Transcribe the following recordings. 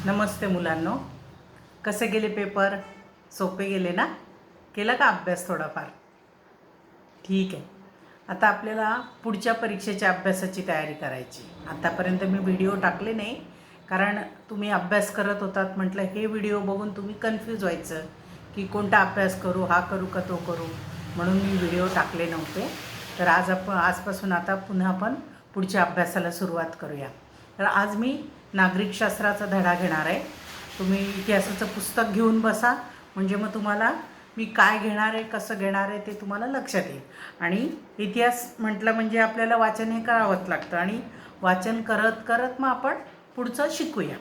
नमस्ते मुलांनो, कसे गेले पेपर? सोपे गेले ना? केला का अभ्यास थोडाफार? ठीक आहे. आता आपल्याला पुढच्या परीक्षेच्या अभ्यासाची तयारी करायची. आतापर्यंत मी व्हिडिओ टाकले नाही, कारण तुम्ही अभ्यास करत होतात. म्हटलं हे व्हिडिओ बघून तुम्ही कन्फ्यूज व्हायचं की कोणता अभ्यास करू, हा करू का तो करू, म्हणून मी व्हिडिओ टाकले नव्हते. तर आजपासून आता पुन्हा आपण पुढच्या अभ्यासाला सुरुवात करूया. तर आज मी नागरिकशास्त्राचा धडा घेणार आहे. तुम्ही इतिहासाचं पुस्तक घेऊन बसा, म्हणजे मग तुम्हाला मी काय घेणार आहे, कसं घेणार आहे ते तुम्हाला लक्षात येईल. आणि इतिहास म्हटलं म्हणजे आपल्याला वाचन हे करावंच लागतं, आणि वाचन करत करत मग आपण पुढचं शिकूया.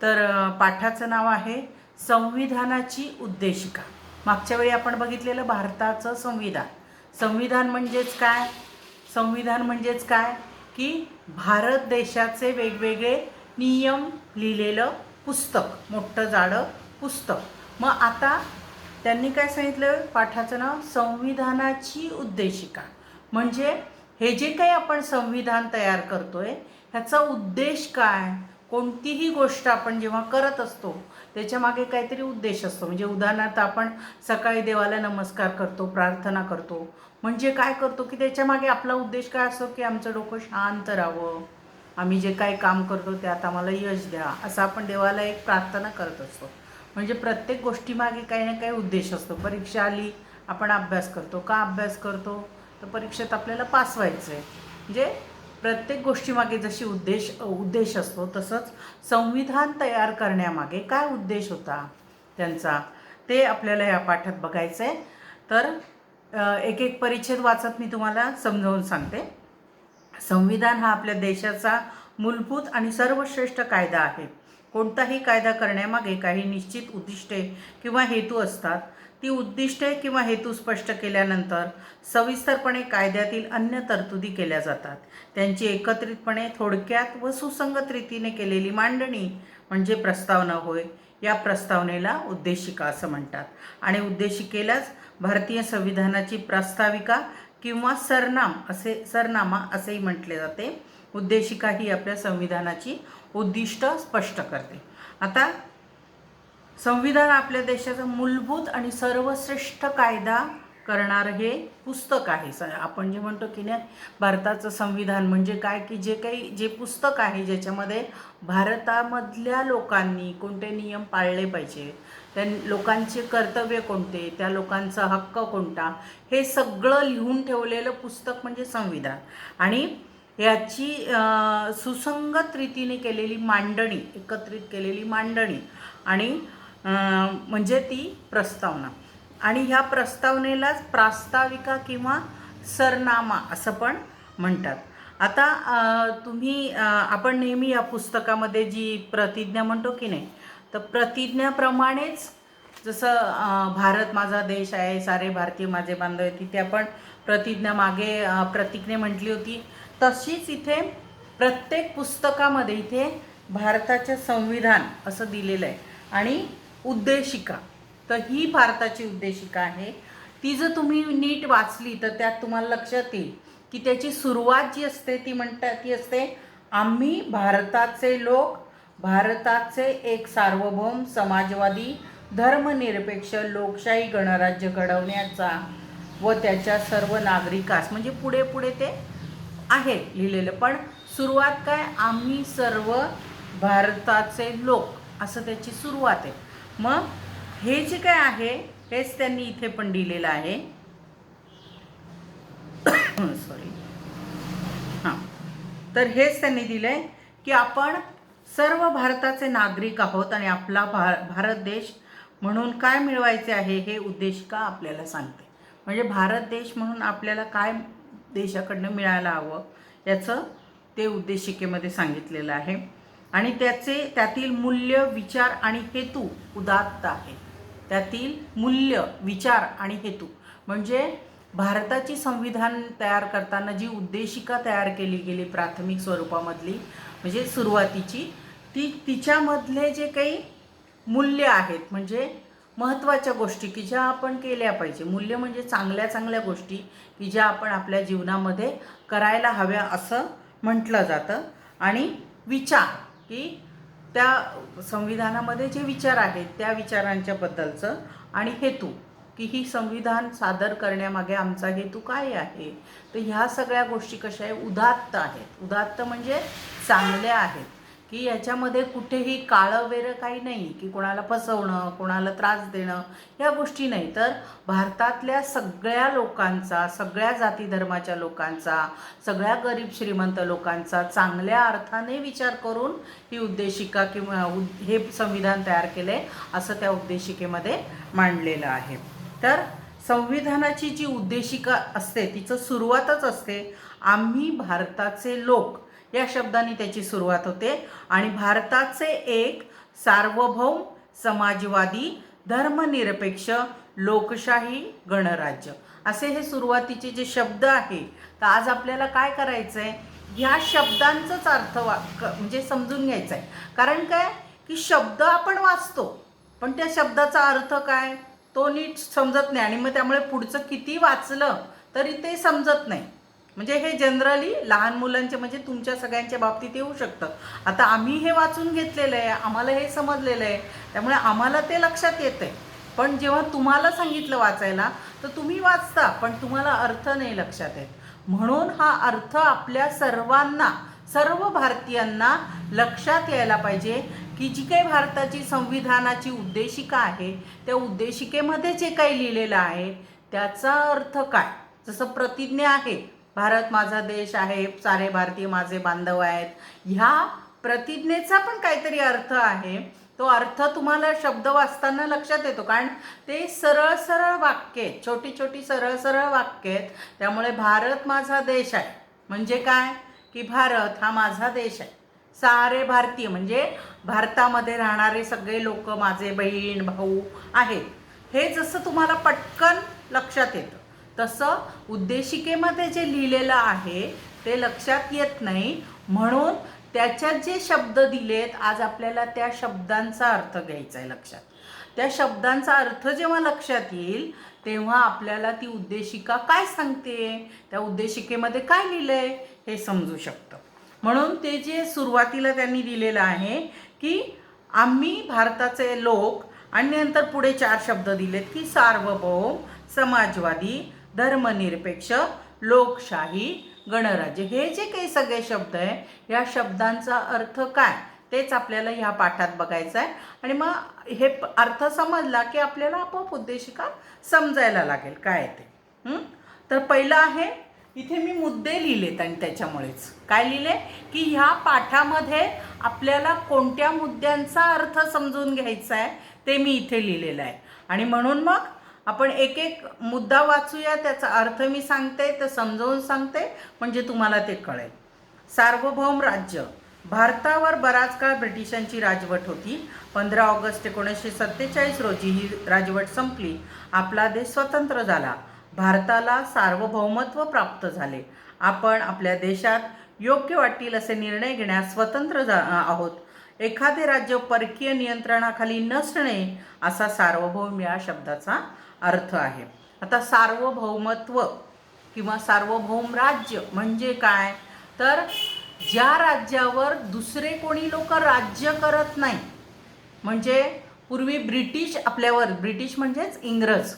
तर पाठाचं नाव आहे संविधानाची उद्देशिका. मागच्या वेळी आपण बघितलेलं भारताचं संविधान. संविधान म्हणजेच काय? संविधान म्हणजेच काय की भारत देशाचे वेगवेगळे नियम लिहिलेलं पुस्तक, मोठं जाडं पुस्तक. मग आता त्यांनी काय सांगितलं? पाठाचं नाव संविधानाची उद्देशिका. म्हणजे हे जे काही आपण संविधान तयार करतोय ह्याचा उद्देश काय? कोणतीही गोष्ट आपण जेव्हा करत असतो त्याच्या मागे काहीतरी उद्देश असतो. म्हणजे उदाहरणार्थ आपण सकाळी देवाला नमस्कार करतो, प्रार्थना करतो, म्हणजे काय करतो की त्याच्या मागे आपला उद्देश काय असतो की आमचं डोकं शांत राहावं, आम्ही जे काही काम करतो त्यात आम्हाला यश द्या, असं आपण देवाला एक प्रार्थना करत असतो. म्हणजे प्रत्येक गोष्टीमागे काही ना काही उद्देश असतो. परीक्षा आली, आपण अभ्यास करतो. का अभ्यास करतो? तर परीक्षेत आपल्याला पास व्हायचं आहे. म्हणजे प्रत्येक गोष्टीमागे जशी उद्देश असतो, तसंच संविधान तयार करण्यामागे काय उद्देश होता त्यांचा, ते आपल्याला या पाठात बघायचं आहे. तर एक एक परिच्छेद वाचत मी तुम्हाला समजावून सांगते. संविधान हा आपल्या देशाचा मूलभूत आणि सर्वश्रेष्ठ कायदा आहे. कोणताही कायदा करण्यामागे काही निश्चित उद्दिष्टे किंवा हेतू असतात. ती उद्दिष्टे किंवा हेतू स्पष्ट केल्यानंतर सविस्तरपणे कायद्यातील अन्य तरतुदी केल्या जातात. त्यांची एकत्रितपणे, थोडक्यात व सुसंगत रीतीने केलेली मांडणी म्हणजे प्रस्तावना होय. या प्रस्तावनेला उद्देशिका असं म्हणतात. आणि उद्देशिकेलाच भारतीय संविधानाची प्रास्ताविका किंवा सरनामा असेही म्हटले जाते. उद्देशिका ही आपल्या संविधानाची उद्दिष्ट स्पष्ट करते. आता संविधान आपल्या देशाचा मूलभूत आणि सर्वश्रेष्ठ कायदा करणारं हे पुस्तक आहे. आपण जे म्हणतो की नाही, भारताचं संविधान म्हणजे काय की जे पुस्तक आहे ज्याच्यामध्ये भारतामधल्या लोकांनी कोणते नियम पाळले पाहिजे, त्या लोकांचे कर्तव्य कोणते, त्या लोकांचा हक्क कोणता, हे सगळं लिहून ठेवलेलं पुस्तक म्हणजे संविधान. आणि याची सुसंगत रीतीने केलेली मांडणी, एकत्रित केलेली मांडणी, आणि म्हणजे ती प्रस्तावना. आणि ह्या प्रस्तावनेलाच प्रास्ताविका किंवा सरनामा असं पण म्हणतात. आता आपण नेहमी या पुस्तकामध्ये जी प्रतिज्ञा म्हणतो की नाही, तर प्रतिज्ञाप्रमाणेच जसं भारत माझा देश आहे, सारे भारतीय माझे बांधव आहे, तिथे आपण प्रतिज्ञा मागे प्रतिज्ञा म्हटली होती, तशीच इथे प्रत्येक पुस्तकामध्ये इथे भारताचे संविधान असं दिलेलं आहे. आणि उद्देशिका, तर ही भारताची उद्देशिका आहे. ती जर तुम्ही नीट वाचली तर त्यात तुम्हाला लक्षात येईल की त्याची सुरुवात जी असते ती असते, आम्ही भारताचे लोक, भारताचे एक सार्वभौम समाजवादी धर्मनिरपेक्ष लोकशाही गणराज्य घडवण्याचा व त्याच्या सर्व नागरिकास, म्हणजे पुढे पुढे ते आहे लिहिलेलं, पण सुरुवात काय, आम्ही सर्व भारताचे लोक, असं त्याची सुरुवात आहे. मग हे जे काय आहे हेच त्यांनी इथे पण दिलेलं आहे. सॉरी, हां, तर हेच त्यांनी दिलं आहे की आपण सर्व भारताचे नागरिक आहोत आणि आपला भारत देश म्हणून काय मिळवायचे आहे हे उद्देशिका आपल्याला सांगते. म्हणजे भारत देश म्हणून आपल्याला काय देशाकडनं मिळायला हवं याचं ते उद्देशिकेमध्ये सांगितलेलं आहे. आणि त्यातील मूल्य, विचार आणि हेतू उदात्त आहे. त्यातील मूल्य, विचार आणि हेतू म्हणजे भारताची संविधान तयार करताना जी उद्देशिका तयार केली गेली प्राथमिक स्वरूपामधली, म्हणजे सुरुवातीची, तिच्यामधले जे काही मूल्य आहेत, म्हणजे महत्त्वाच्या गोष्टी की ज्या आपण केल्या पाहिजे. मूल्य म्हणजे चांगल्या चांगल्या गोष्टी की ज्या आपण आपल्या जीवनामध्ये करायला हव्या असं म्हटलं जातं. आणि विचार की त्या संविधानामध्ये जे विचार आहेत त्या विचारांच्याबद्दलचं आणि हेतू, की ही संविधान सादर करण्यामागे आमचा हेतू काय आहे. तर ह्या सगळ्या गोष्टी कशा आहे, उदात्त आहेत. उदात्त म्हणजे चांगल्या आहेत, की याच्यामध्ये कुठेही काळं वेरं काही नाही, की कोणाला फसवणं, कोणाला त्रास देणं, ह्या गोष्टी नाही. तर भारतातल्या सगळ्या लोकांचा, सगळ्या जाती धर्माच्या लोकांचा, सगळ्या गरीब श्रीमंत लोकांचा चांगल्या अर्थाने विचार करून ही उद्देशिका किंवा हे संविधान तयार केलं आहे, असं त्या उद्देशिकेमध्ये मांडलेलं आहे. तर संविधानाची जी उद्देशिका असते तिचं सुरुवातच असते आम्ही भारताचे लोक या शब्दाने त्याची सुरुवात होते. आणि भारताचे एक सार्वभौम समाजवादी धर्मनिरपेक्ष लोकशाही गणराज्य, असे हे सुरुवातीचे जे शब्द आहे. तर आज आपल्याला काय करायचं आहे, ह्या शब्दांचाच अर्थ म्हणजे समजून घ्यायचा आहे. कारण काय, की शब्द आपण वाचतो पण त्या शब्दाचा अर्थ काय तो नीट समजत नाही, आणि मग त्यामुळे पुढचं किती वाचलं तरी ते समजत नाही. म्हणजे हे जनरली लहान मुलांचे म्हणजे तुमच्या सगळ्यांच्या बाबतीत येऊ शकतं. आता आम्ही हे वाचून घेतलेलं आहे, आम्हाला हे समजलेलं आहे, त्यामुळे आम्हाला ते लक्षात येतं आहे. पण जेव्हा तुम्हाला सांगितलं वाचायला तर तुम्ही वाचता पण तुम्हाला अर्थ नाही लक्षात येत. म्हणून हा अर्थ आपल्या सर्वांना, सर्व भारतीयांना लक्षात यायला पाहिजे, की जी काही भारताची संविधानाची उद्देशिका आहे त्या उद्देशिकेमध्ये जे काही लिहिलेलं आहे त्याचा अर्थ काय. जसं प्रतिज्ञा आहे, भारत माझा देश आहे, सारे भारतीय माझे बांधव आहेत, ह्या प्रतिज्ञेचा पण काहीतरी अर्थ आहे. तो अर्थ तुम्हाला शब्द वाचताना लक्षात येतो, कारण ते सरळ सरळ वाक्य आहेत, छोटी छोटी सरळ सरळ वाक्य आहेत. त्यामुळे भारत माझा देश आहे म्हणजे काय, की भारत हा माझा देश आहे. सारे भारतीय म्हणजे भारतामध्ये राहणारे सगळे लोक माझे बहीण भाऊ आहेत. हे जसं तुम्हाला पटकन लक्षात येतं तसं उद्देशिकेमध्ये जे लिहिलेलं आहे ते लक्षात येत नाही. म्हणून त्याच्यात जे शब्द दिलेत आज आपल्याला त्या शब्दांचा अर्थ घ्यायचा आहे लक्षात. त्या शब्दांचा अर्थ जेव्हा लक्षात येईल तेव्हा आपल्याला ती उद्देशिका काय सांगते, त्या उद्देशिकेमध्ये काय लिहिलं आहे हे समजू शकतं. म्हणून ते जे सुरुवातीला त्यांनी दिलेलं आहे, की आम्ही भारताचे लोक, आणि नंतर पुढे 4 शब्द दिलेत, की सार्वभौम समाजवादी धर्मनिरपेक्ष लोकशाही गणराज्य. हे जे काही सगळे शब्द आहे या शब्दांचा अर्थ काय तेच आपल्याला ह्या पाठात बघायचं आहे. आणि मग हे अर्थ समजला की आपल्याला आपोआप उद्देशिका समजायला लागेल काय ते. तर पहिलं आहे, इथे मी मुद्दे लिहिलेत आणि त्याच्यामुळेच काय लिहिले, की ह्या पाठामध्ये आपल्याला कोणत्या मुद्द्यांचा अर्थ समजून घ्यायचा आहे ते मी इथे लिहिलेलं आहे. आणि म्हणून मग आपण एक एक मुद्दा वाचूया, त्याचा अर्थ मी सांगते तर समजावून सांगते म्हणजे तुम्हाला ते कळेल. सार्वभौम राज्य. भारतावर बराच काळ ब्रिटिशांची राजवट होती. 15 ऑगस्ट 1947 रोजी ही राजवट संपली. आपला देश स्वतंत्र झाला. भारताला सार्वभौमत्व प्राप्त झाले. आपण आपल्या देशात योग्य वाटतील असे निर्णय घेण्यास स्वतंत्र आहोत. एखादे राज्य परकीय नियंत्रणाखाली नसणे असा सार्वभौम या शब्दाचा अर्थ आहे. आता सार्वभौमत्व किंवा सार्वभौम राज्य म्हणजे काय, तर ज्या राज्यावर दुसरे कोणी लोक राज्य करत नाही. म्हणजे पूर्वी ब्रिटिश आपल्यावर, ब्रिटिश म्हणजेच इंग्रज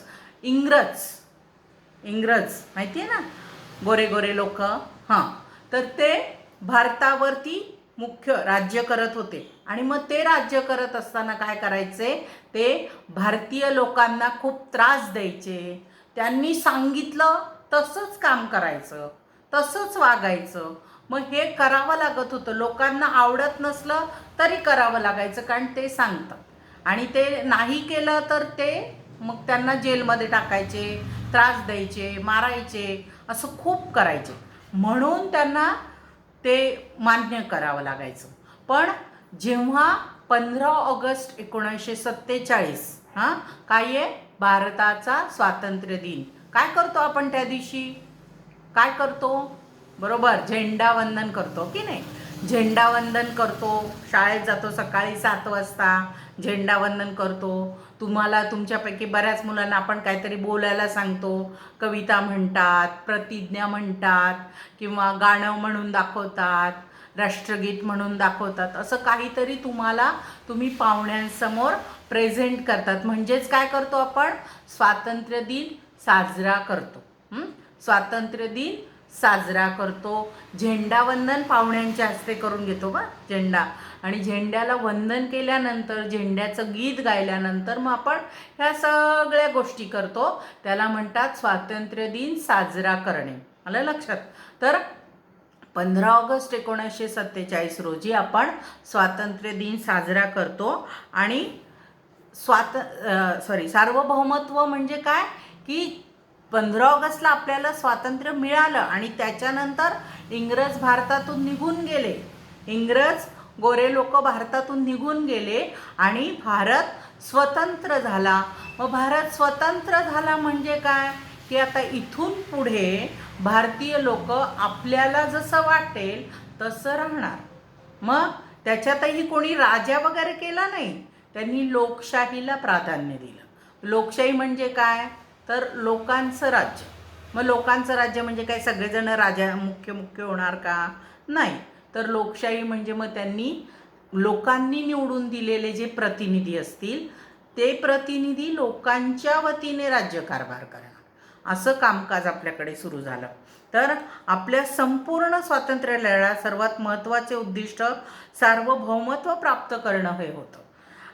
माहिती आहे ना, गोरे गोरे लोक, हां, तर ते भारतावरती मुख्य राज्य करत होते. आणि मग ते राज्य करत असताना काय करायचे, ते भारतीय लोकांना खूप त्रास द्यायचे. त्यांनी सांगितलं तसंच काम करायचं, तसंच वागायचं. मग हे करावं लागत होतं. लोकांना आवडत नसलं तरी करावं लागायचं, कारण ते सांगतात. आणि ते नाही केलं तर ते मग त्यांना जेलमध्ये टाकायचे, त्रास द्यायचे, मारायचे, असं खूप करायचे. म्हणून त्यांना ते मान्य करावं लागायचं. पण जेव्हा 15 ऑगस्ट 1947 काय आहे, भारताचा स्वातंत्र्य दिन, काय करतो आपण त्या दिवशी, काय करतो, बरोबर झेंडावंदन करतो की नाही. झेंडावंदन करतो, शाळेत जातो सकाळी 7 वाजता, झेंडावंदन करतो. तुम्हाला तुमच्यापैकी बऱ्याच मुलांना आपण काहीतरी बोलायला सांगतो, कविता म्हणतात, प्रतिज्ञा म्हणतात किंवा गाणं म्हणून दाखवतात. राष्ट्रगीत म्हणून दाखवतात, असं काहीतरी तुम्ही पाहुण्यांसमोर प्रेझेंट करतात. म्हणजेच काय करतो आपण, स्वातंत्र्य दिन साजरा करतो. स्वातंत्र्य दिन साजरा करतो. झेंडावंदन पाहुण्यांच्या हस्ते करून घेतो बा झेंडा, आणि झेंड्याला वंदन केल्यानंतर, झेंड्याचं गीत गायल्यानंतर मग आपण ह्या सगळ्या गोष्टी करतो. त्याला म्हणतात स्वातंत्र्य दिन साजरा करणे. आलं लक्षात? तर 15 ऑगस्ट 1947 रोजी आपण स्वातंत्र्य दिन साजरा करतो. आणि सार्वभौमत्व म्हणजे काय, की 15 ऑगस्टला आपल्याला स्वातंत्र्य मिळालं आणि त्याच्यानंतर इंग्रज भारतातून निघून गेले. इंग्रज गोरे लोक भारतातून निघून गेले आणि भारत स्वतंत्र झाला. मग भारत स्वतंत्र झाला म्हणजे काय, की आता इथून पुढे भारतीय लोक आपल्याला जसं वाटेल तसं राहणार. मग त्याच्यातही कोणी राजा वगैरे केला नाही, त्यांनी लोकशाहीला प्राधान्य दिलं. लोकशाही म्हणजे काय, तर लोकांचं राज्य. मग लोकांचं राज्य म्हणजे काय, सगळेजण राजा मुख्य होणार का, नाही. तर लोकशाही म्हणजे मग त्यांनी लोकांनी निवडून दिलेले जे प्रतिनिधी असतील ते प्रतिनिधी लोकांच्या वतीने राज्यकारभार करणार, असं कामकाज आपल्याकडे सुरू झालं. तर आपल्या संपूर्ण स्वातंत्र्य लढ्यात सर्वात महत्त्वाचे उद्दिष्ट सार्वभौमत्व प्राप्त करणं हे होतं.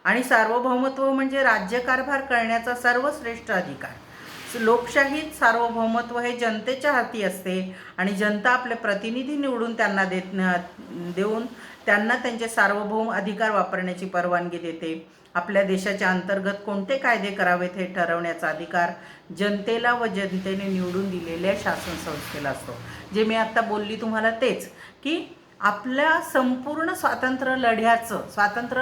आणि सार्वभौमत्व म्हणजे राज्यकारभार करण्याचा सर्वश्रेष्ठ अधिकार. लोकशाहीत सार्वभौमत्व हे जनतेच्या हाती असते आणि जनता आपले प्रतिनिधी निवडून त्यांना देऊन त्यांना त्यांचे सार्वभौम अधिकार वापरण्याची परवानगी देते. आपल्या देशाच्या अंतर्गत कोणते कायदे करावेत हे ठरवण्याचा अधिकार जनतेला व जनतेने निवडून दिलेल्या शासन संस्थेला असतो. जे मी आत्ता बोलली तुम्हाला तेच, की आपल्या संपूर्ण स्वातंत्र्य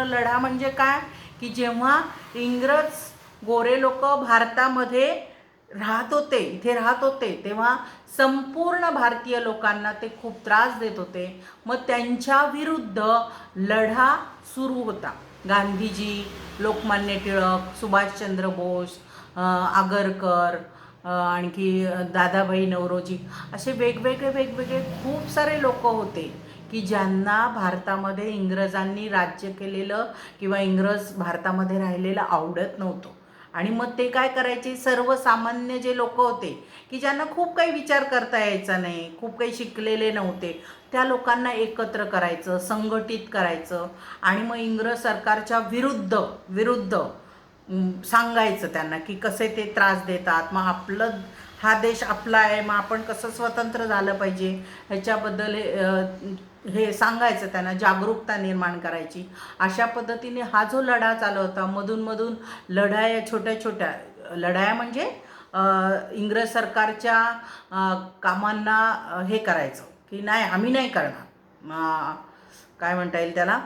लढा म्हणजे काय, की जेव्हा इंग्रज गोरे लोक भारतामध्ये इथे राहत होते तेव्हा संपूर्ण भारतीय लोकांना ते खूप त्रास देत होते. मग त्यांच्या विरुद्ध लढा सुरू होता. गांधीजी, लोकमान्य टिळक, सुभाषचंद्र बोस, आगरकर, आणखी दादाभाई नौरोजी, असे वेगवेगळे खूप सारे लोक होते की ज्यांना भारतामध्ये इंग्रजांनी राज्य केलेलं किंवा इंग्रज भारतामध्ये राहिलेलं आवडत नव्हतं. आणि मग ते काय करायचे, सर्वसामान्य जे लोक होते की ज्यांना खूप काही विचार करता यायचा नाही, खूप काही शिकलेले नव्हते, त्या लोकांना एकत्र करायचं, संघटित करायचं आणि मग इंग्रज सरकारच्या विरुद्ध सांगायचं त्यांना की कसे ते त्रास देतात. मग हा देश आपला आहे, मग आपण कसं स्वतंत्र झालं पाहिजे ह्याच्याबद्दल हे सांगायचं, त्यांना जागरूकता निर्माण करायची. अशा पद्धतीने हा जो लढा चालू होता, मधून लढाया, छोट्या लढाया म्हणजे इंग्रज सरकारच्या कामांना हे करायचं की नाही, आम्ही नाही करणार, काय म्हणता येईल त्याला,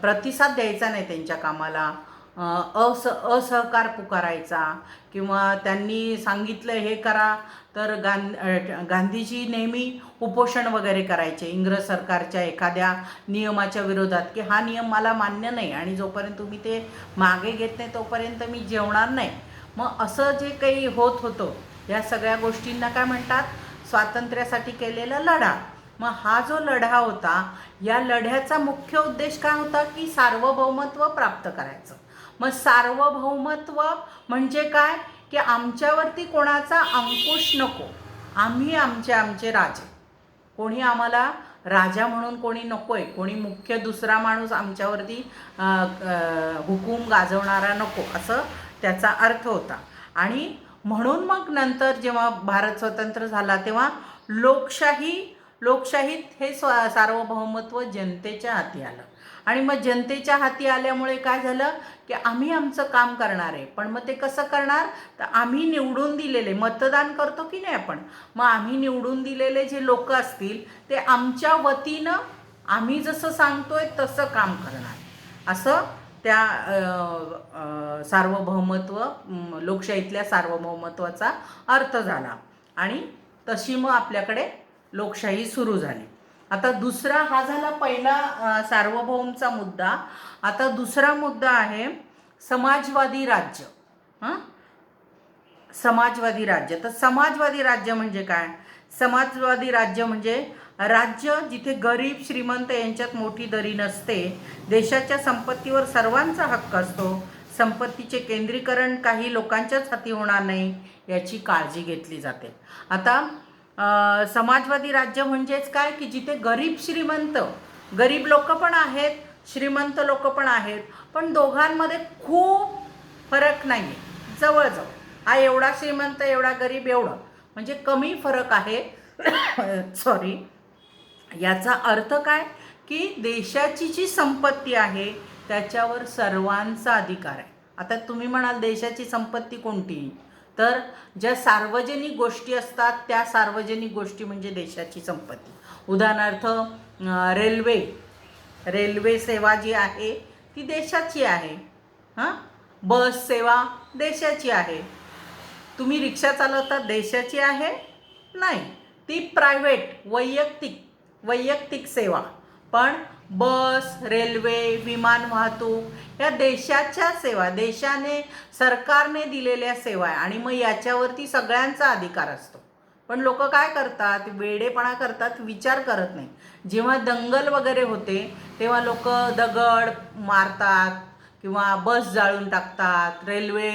प्रतिसाद द्यायचा नाही त्यांच्या कामाला, असहकार पुकारायचा, किंवा त्यांनी सांगितलं हे करा तर गांधीजी नेहमी उपोषण वगैरे करायचे इंग्रज सरकारच्या एखाद्या नियमाच्या विरोधात, की हा नियम मला मान्य नाही आणि जोपर्यंत तुम्ही ते मागे घेत नाही तोपर्यंत मी जेवणार नाही. मग असं जे काही होत होतं, या सगळ्या गोष्टींना काय म्हणतात, स्वातंत्र्यासाठी केलेला लढा. मग हा जो लढा होता, या लढ्याचा मुख्य उद्देश काय होता, की सार्वभौमत्व प्राप्त करायचं. मग सार्वभौमत्व म्हणजे काय, की आमच्यावरती कोणाचा अंकुश नको, आम्ही आमचे राजे, कोणी आम्हाला राजा म्हणून कोणी नको आहे, कोणी मुख्य दुसरा माणूस आमच्यावरती हुकूम गाजवणारा नको, असं त्याचा अर्थ होता. आणि म्हणून मग नंतर जेव्हा भारत स्वतंत्र झाला तेव्हा लोकशाहीत हे सार्वभौमत्व जनतेच्या हाती आलं. आणि मग जनतेच्या हाती आल्यामुळे काय झालं, की आम्ही आमचं काम करणार आहे. पण मग ते कसं करणार, तर आम्ही निवडून दिलेले, मतदान करतो की नाही आपण, मग आम्ही निवडून दिलेले जे लोक असतील ते आमच्या वतीनं आम्ही जसं सांगतोय तसं काम करणार, असं त्या सार्वभौमत्व, लोकशाहीतल्या सार्वभौमत्वाचा अर्थ झाला. आणि तशी मग आपल्याकडे लोकशाही सुरू झाली. आता दुसरा, हा झाला पहिला सार्वभौमचा मुद्दा. आता दुसरा मुद्दा आहे समाजवादी राज्य. समाजवादी राज्य. तर समाजवादी राज्य म्हणजे काय, समाजवादी राज्य म्हणजे राज्य जिथे गरीब श्रीमंत यांच्यात मोठी दरी नसते, देशाच्या संपत्तीवर सर्वांचा हक्क असतो, संपत्तीचे केंद्रीकरण काही लोकांच्याच हाती होणार नाही याची काळजी घेतली जाते. आता समाजवादी राज्य म्हणजेच काय की जिथे गरीब लोक पण आहेत, श्रीमंत लोक पण आहेत, पण दोघांमध्ये खूप फरक नाही आहे, जवळजवळ हा एवढा श्रीमंत एवढा गरीब एवढं म्हणजे कमी फरक आहे. सॉरी, याचा अर्थ काय की देशाची जी संपत्ती आहे त्याच्यावर सर्वांचा अधिकार आहे. आता तुम्ही म्हणाल देशाची संपत्ती कोणती, तर ज्या सार्वजनिक गोष्टी असतात त्या सार्वजनिक गोष्टी म्हणजे देशाची संपत्ती. उदाहरणार्थ रेल्वे सेवा जी आहे ती देशाची आहे. बस सेवा देशाची आहे. तुम्ही रिक्षा चालवता देशाची आहे नाही, ती प्रायव्हेट वैयक्तिक सेवा. पण बस, रेल्वे, विमान वाहतूक या देशाच्या सेवा, सरकारने दिलेल्या सेवा आहे आणि मग याच्यावरती सगळ्यांचा अधिकार असतो. पण लोक काय करतात, वेडेपणा करतात, विचार करत नाही. जेव्हा दंगल वगैरे होते तेव्हा लोक दगड मारतात किंवा बस जाळून टाकतात, रेल्वे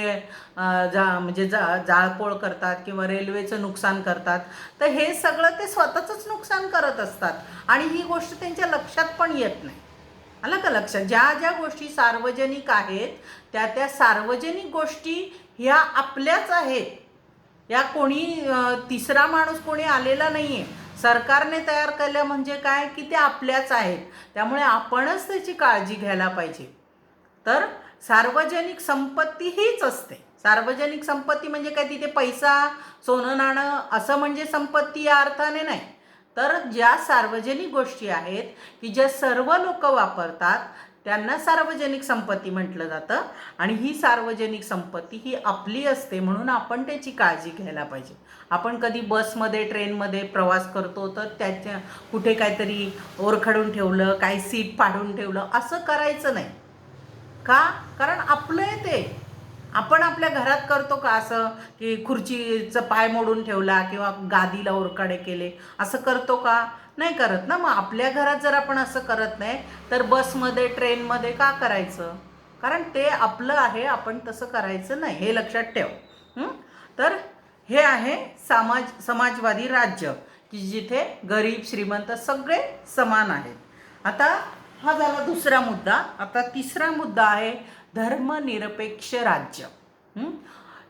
जाळपोळ करतात किंवा रेल्वेचं नुकसान करतात. तर हे सगळं ते स्वतःचंच नुकसान करत असतात आणि ही गोष्ट त्यांच्या लक्षात पण येत नाही. आलं का लक्षात? ज्या गोष्टी सार्वजनिक आहेत त्या सार्वजनिक गोष्टी ह्या आपल्याच आहेत. या कोणी तिसरा माणूस कोणी आलेला नाही आहे, सरकारने तयार केल्या म्हणजे काय की ते आपल्याच आहेत. त्यामुळे आपणच त्याची काळजी घ्यायला पाहिजे. तर सार्वजनिक संपत्ती हीच असते. सार्वजनिक संपत्ती म्हणजे काय, तिथे पैसा, सोनं नाणं असं म्हणजे संपत्ती या अर्थाने नाही. तर ज्या सार्वजनिक गोष्टी आहेत की ज्या सर्व लोक वापरतात त्यांना सार्वजनिक संपत्ती म्हटलं जातं आणि ही सार्वजनिक संपत्ती ही आपली असते, म्हणून आपण त्याची काळजी घ्यायला पाहिजे. आपण कधी बसमध्ये ट्रेनमध्ये प्रवास करतो तर त्याच्या कुठे काहीतरी ओरखडून ठेवलं, काही सीट फाडून ठेवलं असं करायचं नाही. का? कारण आपलं आहे ते. आपण आपल्या घरात करतो का असं की खुर्चीचं पाय मोडून ठेवला किंवा गादीला ओरकाडे केले, असं करतो का? नाही करत ना. मग आपल्या घरात जर आपण असं करत नाही तर बसमध्ये ट्रेनमध्ये का करायचं? कारण ते आपलं आहे, आपण तसं करायचं नाही, हे लक्षात ठेव. तर हे आहे समाजवादी राज्य की जिथे गरीब श्रीमंत सगळे समान आहेत. आता हा झाला दुसरा मुद्दा. आता तिसरा मुद्दा आहे धर्मनिरपेक्ष राज्य.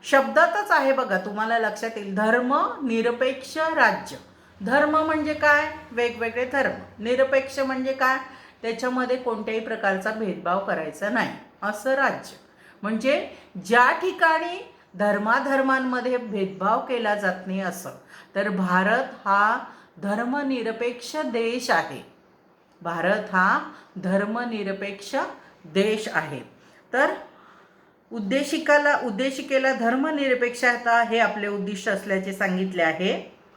शब्दातच आहे बघा, तुम्हाला लक्षात येईल. धर्मनिरपेक्ष राज्य. धर्म म्हणजे काय? वेगवेगळे धर्म. निरपेक्ष म्हणजे काय? त्याच्यामध्ये कोणत्याही प्रकारचा भेदभाव करायचा नाही असं राज्य. म्हणजे ज्या ठिकाणी धर्माधर्मांमध्ये भेदभाव केला जात नाही असं. तर भारत हा धर्मनिरपेक्ष देश आहे. भारत हा धर्मनिरपेक्ष देश आहे. तर उद्देशिकेला धर्मनिरपेक्षता हे आपले उद्दिष्ट असल्याचे सांगितले आहे.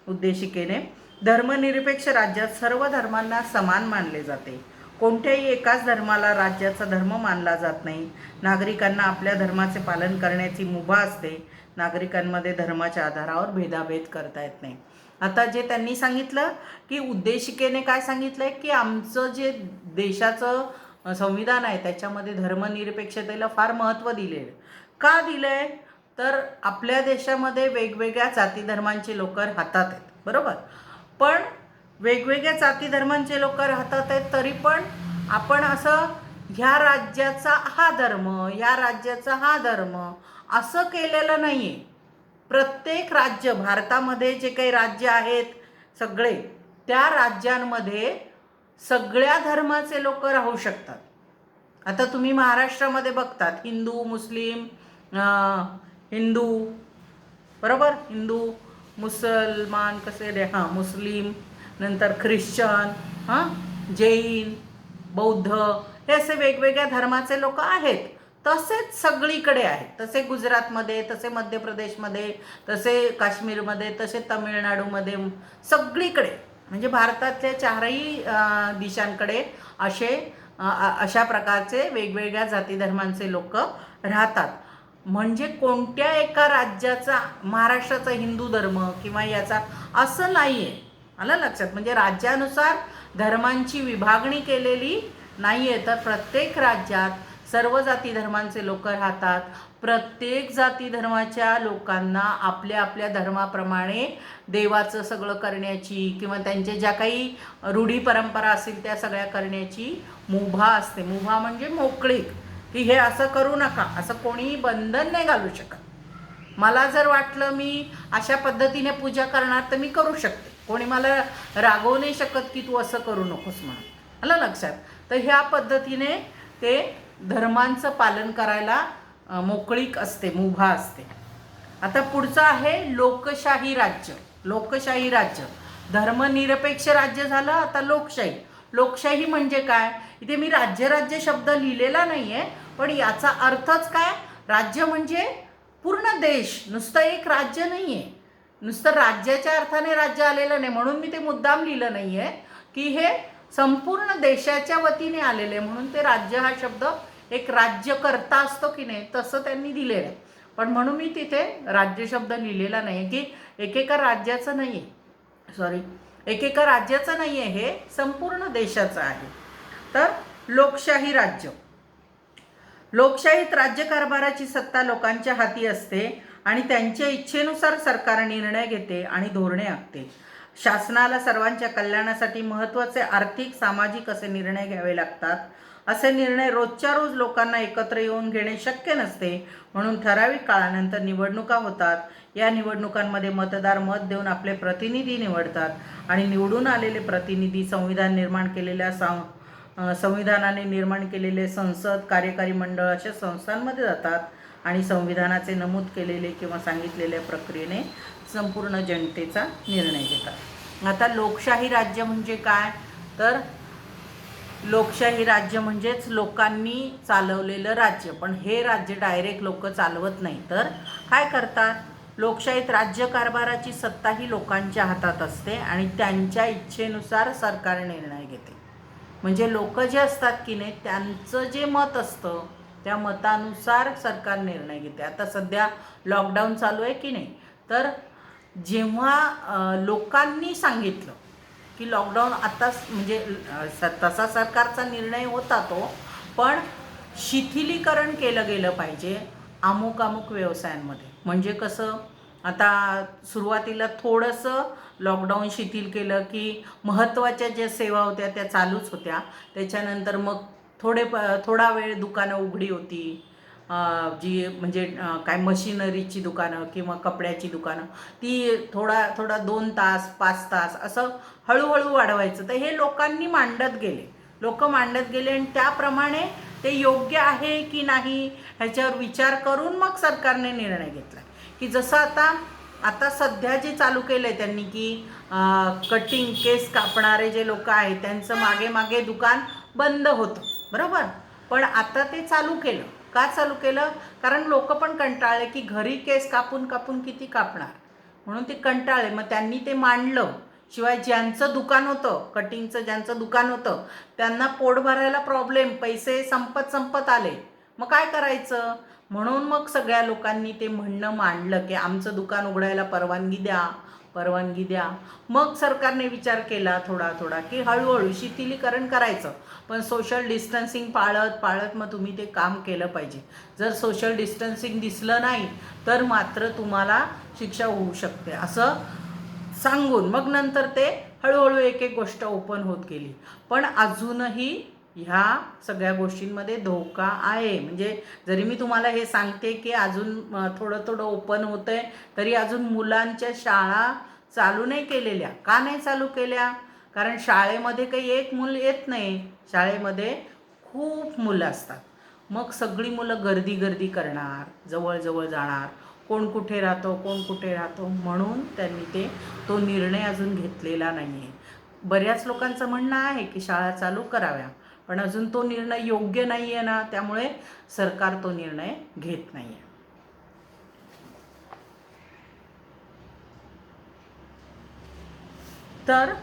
उद्देशिकेने धर्मनिरपेक्ष राज्यात सर्व धर्मांना समान मानले जाते. कोणत्याही एकाच धर्माला राज्याचा धर्म मानला जात नाही. नागरिकांना आपल्या धर्माचे पालन करण्याची मुभा असते. नागरिकांमध्ये धर्माच्या आधारावर भेदाभेद करता येत नाही. आता जे त्यांनी सांगितलं की उद्देशिकेने काय सांगितलंय की आमचं जे देशाचं संविधान आहे त्याच्यामध्ये धर्मनिरपेक्षतेला फार महत्त्व दिलेलं. का दिलंय? तर आपल्या देशामध्ये वेगवेगळ्या जाती धर्मांचे लोक राहतात आहेत, बरोबर. पण वेगवेगळ्या जाती धर्मांचे लोक राहतात आहेत तरी पण आपण असं ह्या राज्याचा हा धर्म, या राज्याचा हा धर्म असं केलेलं नाही आहे. प्रत्येक राज्य, भारतामध्ये जे काही राज्य आहेत सगळे, त्या राज्यांमध्ये सगळ्या धर्माचे लोक राहू शकतात. आता तुम्ही महाराष्ट्रामध्ये बघतात हिंदू मुस्लिम, बरोबर, हिंदू मुसलमान कसे रे, मुस्लिम, नंतर ख्रिश्चन, जैन, बौद्ध, हे असे वेगवेगळ्या धर्माचे लोक आहेत. तसेच सगळीकडे आहेत. तसे गुजरातमध्ये, तसे मध्य प्रदेशमध्ये, तसे काश्मीरमध्ये, तसे तामिळनाडूमध्ये, सगळीकडे म्हणजे भारतातल्या चारही दिशांकडे अशा प्रकारचे वेगवेगळ्या जाती धर्मांचे लोक राहतात. म्हणजे कोणत्या एका राज्याचा, महाराष्ट्राचा हिंदू धर्म किंवा याचा असं नाही आहे. आलं लक्षात? म्हणजे राज्यानुसार धर्मांची विभागणी केलेली नाही आहे, तर प्रत्येक राज्यात सर्व जाती धर्मांचे लोक राहतात. प्रत्येक जाती धर्माच्या लोकांना आपल्या आपल्या धर्माप्रमाणे देवाचं सगळं करण्याची किंवा त्यांच्या ज्या काही रूढी परंपरा असतील त्या सगळ्या करण्याची मुभा असते. मुभा म्हणजे मोकळीक, की हे असं करू नका असं कोणीही बंधन नाही घालू शकत. मला जर वाटलं मी अशा पद्धतीने पूजा करणार तर मी करू शकते. कोणी मला रागवू नाही शकत की तू असं करू नकोस म्हणून. आलं लक्षात? तर ह्या पद्धतीने ते धर्मांचं पालन करायला मोकळीक असते, मुभा असते. आता पुढचं आहे लोकशाही राज्य. लोकशाही राज्य धर्मनिरपेक्ष राज्य झालं. आता लोकशाही. लोकशाही म्हणजे काय? इथे मी राज्य शब्द लिहिलेला नाही आहे, पण याचा अर्थच काय? राज्य म्हणजे पूर्ण देश, नुसतं एक राज्य नाही आहे. नुसतं राज्याच्या अर्थाने राज्य आलेलं नाही, म्हणून मी ते मुद्दाम लिहिलं नाही आहे की हे संपूर्ण देशाच्या वतीने आलेले आहे, म्हणून ते राज्य हा शब्द एक राज्यकर्ता असतो की नाही तसं त्यांनी दिलेलं आहे. पण म्हणून मी तिथे राज्य शब्द लिहिलेला नाही आहे की एकेका राज्याचं नाही आहे, सॉरी, एकेका राज्याचं नाही आहे, हे संपूर्ण देशाचं आहे. तर लोकशाही राज्य. लोकशाहीत राज्यकारभाराची सत्ता लोकांच्या हाती असते आणि त्यांच्या इच्छेनुसार सरकार निर्णय घेते आणि धोरणे आखते. शासनाला सर्वांच्या कल्याणासाठी महत्त्वाचे आर्थिक सामाजिक असे निर्णय घ्यावे लागतात. असे निर्णय रोजच्या रोज लोकांना एकत्र येऊन घेणे शक्य नसते, म्हणून ठराविक काळानंतर निवडणुका होतात. या निवडणुकांमध्ये मतदार मत देऊन आपले प्रतिनिधी निवडतात आणि निवडून आलेले प्रतिनिधी संविधानाने निर्माण केलेले संसद, कार्यकारी मंडळ अशा संस्थांमध्ये जातात आणि संविधानाचे नमूद केलेले किंवा सांगितलेल्या प्रक्रियेने संपूर्ण जनतेचा निर्णय घेतात. आता लोकशाही राज्य म्हणजे काय? तर लोकशाही राज्य म्हणजेच लोकांनी चालवलेलं राज्य. पण हे राज्य डायरेक्ट लोक चालवत नाही, तर काय करतात? लोकशाहीत राज्यकारभाराची सत्ता ही लोकांच्या हातात असते आणि त्यांच्या इच्छेनुसार सरकार निर्णय घेते. म्हणजे लोक जे असतात की नाही त्यांचं जे मत असतं त्या मतानुसार सरकार निर्णय घेते. आता सध्या लॉकडाऊन चालू आहे की नाही, तर जेव्हा लोकांनी सांगितलं की लॉकडाऊन आता म्हणजे तसा सरकारचा निर्णय होता तो, पण शिथिलीकरण केलं गेलं पाहिजे अमुक व्यवसायांमध्ये. म्हणजे कसं, आता सुरुवातीला थोडंसं लॉकडाऊन शिथिल केलं की महत्त्वाच्या ज्या सेवा होत्या त्या चालूच होत्या. त्याच्यानंतर मग थोडा वेळ दुकानं उघडी होती, जी म्हणजे काय मशिनरीची दुकानं किंवा कपड्याची दुकानं, ती थोडा 2 तास 5 तास असं हळूहळू वाढवायचं. तर हे लोकांनी लोक मांडत गेले आणि त्याप्रमाणे ते योग्य आहे की नाही ह्याच्यावर विचार करून मग सरकारने निर्णय घेतला की जसं आता सध्या जे चालू केलं आहे त्यांनी की कटिंग केस कापणारे जे लोक आहेत त्यांचं मागे दुकान बंद होतं, बरोबर. पण आता ते चालू केलं. का चालू केलं? कारण लोक पण कंटाळले की घरी केस कापून किती कापणार, म्हणून ते कंटाळले. मग त्यांनी ते मांडलं. शिवाय ज्यांचं दुकान होतं, कटिंगचं ज्यांचं दुकान होतं, त्यांना पोट भरायला प्रॉब्लेम, पैसे संपत आले. मग काय करायचं? म्हणून मग सगळ्या लोकांनी ते म्हणणं मांडलं की आमचं दुकान उघडायला परवानगी द्या. मग सरकारने विचार केला थोडा की हळूहळू शिथिलीकरण करायचं, पण सोशल डिस्टन्सिंग पाळत मग तुम्ही ते काम केलं पाहिजे. जर सोशल डिस्टन्सिंग दिसलं नाही तर मात्र तुम्हाला शिक्षा होऊ शकते असं सांगून मग नंतर ते हळूहळू एक गोष्ट ओपन होत गेली. पण अजूनही ह्या सगळ्या गोष्टींमध्ये धोका आहे. म्हणजे जरी मी तुम्हाला हे सांगते की अजून थोडं ओपन होतं आहे, तरी अजून मुलांच्या शाळा चालू नाही केलेल्या. का नाही चालू केल्या? कारण शाळेमध्ये काही एक मूल येत नाही, शाळेमध्ये खूप मुलं असतात. मग सगळी मुलं गर्दी करणार, जवळ जाणार, कोण कुठे राहतो, म्हणून त्यांनी तो निर्णय अजून घेतलेला नाही आहे. बऱ्याच लोकांचं म्हणणं आहे की शाळा चालू कराव्या, पण अजून तो निर्णय योग्य नाही आहे ना, त्यामुळे सरकार तो निर्णय घेत नाही आहे. तर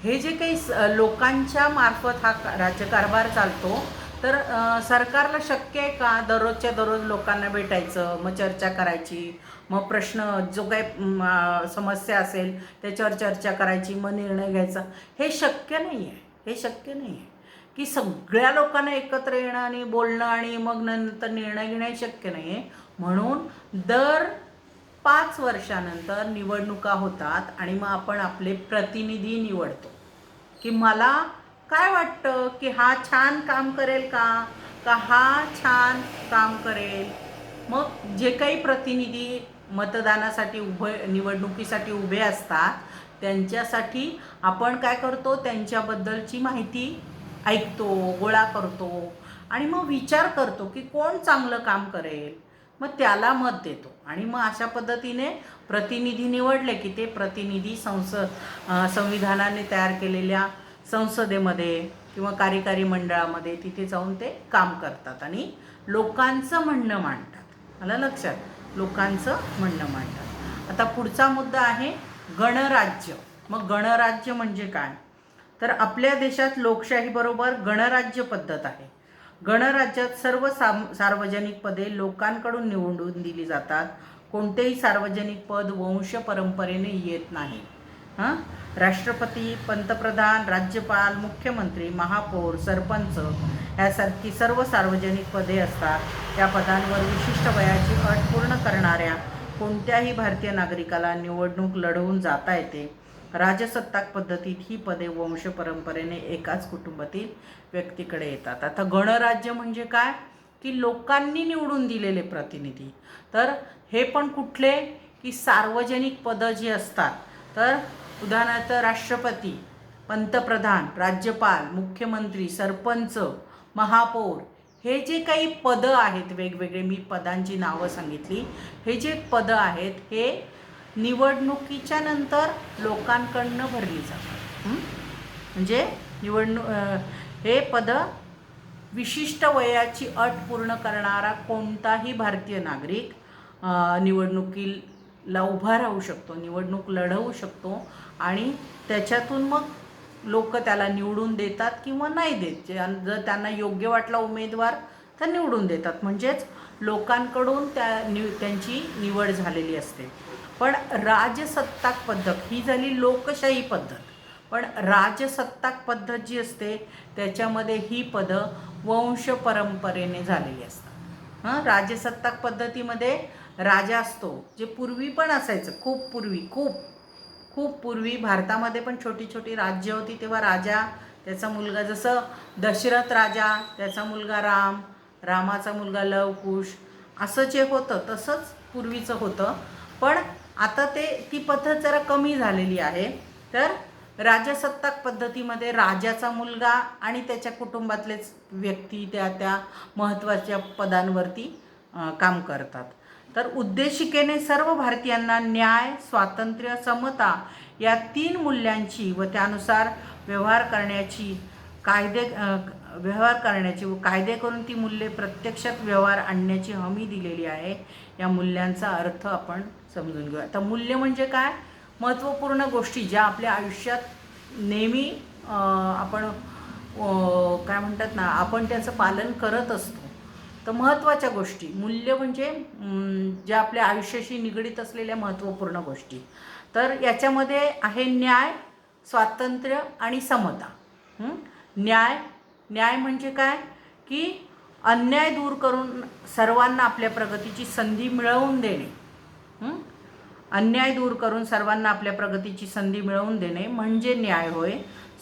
हे जे काही लोकांच्या मार्फत हा राज्यकारभार चालतो, तर सरकारला शक्य आहे का दररोजच्या दररोज लोकांना भेटायचं, मग चर्चा करायची, मग प्रश्न जो काही समस्या असेल त्याच्यावर चर्चा करायची, मग निर्णय घ्यायचा? हे शक्य नाही आहे. हे शक्य नाही आहे की सगळ्या लोकांना एकत्र येणं आणि बोलणं आणि मग नंतर निर्णय घेणं शक्य नाही आहे. म्हणून दर 5 वर्षानंतर निवडणुका होतात आणि मग आपण आपले प्रतिनिधी निवडतो की मला काय वाटतं की हा छान काम करेल का हा छान काम करेल. मग जे काही प्रतिनिधी मतदानासाठी निवडणुकीसाठी उभे असतात त्यांच्यासाठी आपण काय करतो, त्यांच्याबद्दलची माहिती ऐकतो, गोळा करतो आणि मग विचार करतो की कोण चांगलं काम करेल, मग त्याला मत देतो. आणि मग अशा पद्धतीने प्रतिनिधी निवडले की ते प्रतिनिधी संविधानाने तयार केलेल्या संसदेमध्ये किंवा कार्यकारी मंडळामध्ये तिथे जाऊन ते काम करतात आणि लोकांचं म्हणणं मांडतात. मला लक्षात, लोकांचं म्हणणं मांडतात. आता पुढचा मुद्दा आहे गणराज्य. मग गणराज्य म्हणजे काय? तर आपल्या देशात लोकशाहीबरोबर गणराज्य पद्धत आहे. गणराज्यात सर्व सार्वजनिक पदे लोकांकडून निवडून दिली जातात. कोणतेही सार्वजनिक पद वंश परंपरेने येत नाही. राष्ट्रपती, पंतप्रधान, राज्यपाल, मुख्यमंत्री, महापौर, सरपंच यासारखी सर्व सार्वजनिक पदे असतात. त्या पदांवर विशिष्ट वयाची अट पूर्ण करणाऱ्या कोणत्याही भारतीय नागरिकाला निवडणूक लढवून जाता येते. राजसत्ताक पद्धतीत ही पदे वंश परंपरेने एकाच कुटुंबातील व्यक्तीकडे येतात. आता गणराज्य म्हणजे काय की लोकांनी निवडून दिलेले प्रतिनिधी. तर हे पण कुठले की सार्वजनिक पदं जी असतात, तर उदाहरणार्थ राष्ट्रपती, पंतप्रधान, राज्यपाल, मुख्यमंत्री, सरपंच, महापौर हे जे काही पदं आहेत वेगवेगळे, मी पदांची नावं सांगितली, हे जे पदं आहेत हे निवडणुकीच्या नंतर लोकांकडनं भरली जातात. म्हणजे हे पदं विशिष्ट वयाची अट पूर्ण करणारा कोणताही भारतीय नागरिक निवडणुकीला उभा राहू शकतो, निवडणूक लढवू शकतो आणि त्याच्यातून मग लोक त्याला निवडून देतात किंवा नाही देत. जर त्यांना योग्य वाटला उमेदवार तर निवडून देतात. म्हणजेच लोकांकडून त्यांची निवड झालेली असते. पण राजसत्ताक पद्धत ही झाली लोकशाही पद्धत. पण राजसत्ताक पद्धत जी असते त्याच्यामध्ये ही पदं वंश परंपरेने झालेली असतात. राजसत्ताक पद्धतीमध्ये राजा असतो, जे पूर्वी पण असायचं, खूप पूर्वी भारतामध्ये पण छोटी छोटी राज्य होती तेव्हा राजा, त्याचा मुलगा, जसं दशरथ राजा, त्याचा मुलगा राम, रामाचा मुलगा लव कुश, असं जे होतं तसंच पूर्वीचं होतं. पण आता ती पद्धत जरा कमी झालेली आहे. तर राजसत्ताक पद्धतीमध्ये राजाचा मुलगा आणि त्याच्या कुटुंबातलेच व्यक्ती त्या महत्त्वाच्या पदांवरती काम करतात. तर उद्देशिकेने सर्व भारतीयांना न्याय, स्वातंत्र्य, समता या 3 मूल्यांची व त्यानुसार व्यवहार करण्याची व कायदे करून ती मूल्ये प्रत्यक्षात व्यवहार आणण्याची हमी दिलेली आहे. या मूल्यांचा अर्थ आपण समजून घेऊया. आता मूल्य म्हणजे काय? महत्त्वपूर्ण गोष्टी ज्या आपल्या आयुष्यात नेहमी आपण काय म्हणतात ना, आपण त्याचं पालन करत असतो. तर महत्त्वाच्या गोष्टी, मूल्य म्हणजे ज्या आपल्या आयुष्याशी निगडीत असलेल्या महत्त्वपूर्ण गोष्टी. तर याच्यामध्ये आहे न्याय, स्वातंत्र्य आणि समता. न्याय म्हणजे काय की अन्याय दूर करून सर्वांना आपल्या प्रगतीची संधी मिळवून देणे. अन्याय दूर करून सर्वांना आपल्या प्रगतीची संधी मिळवून देणे म्हणजे न्याय होय.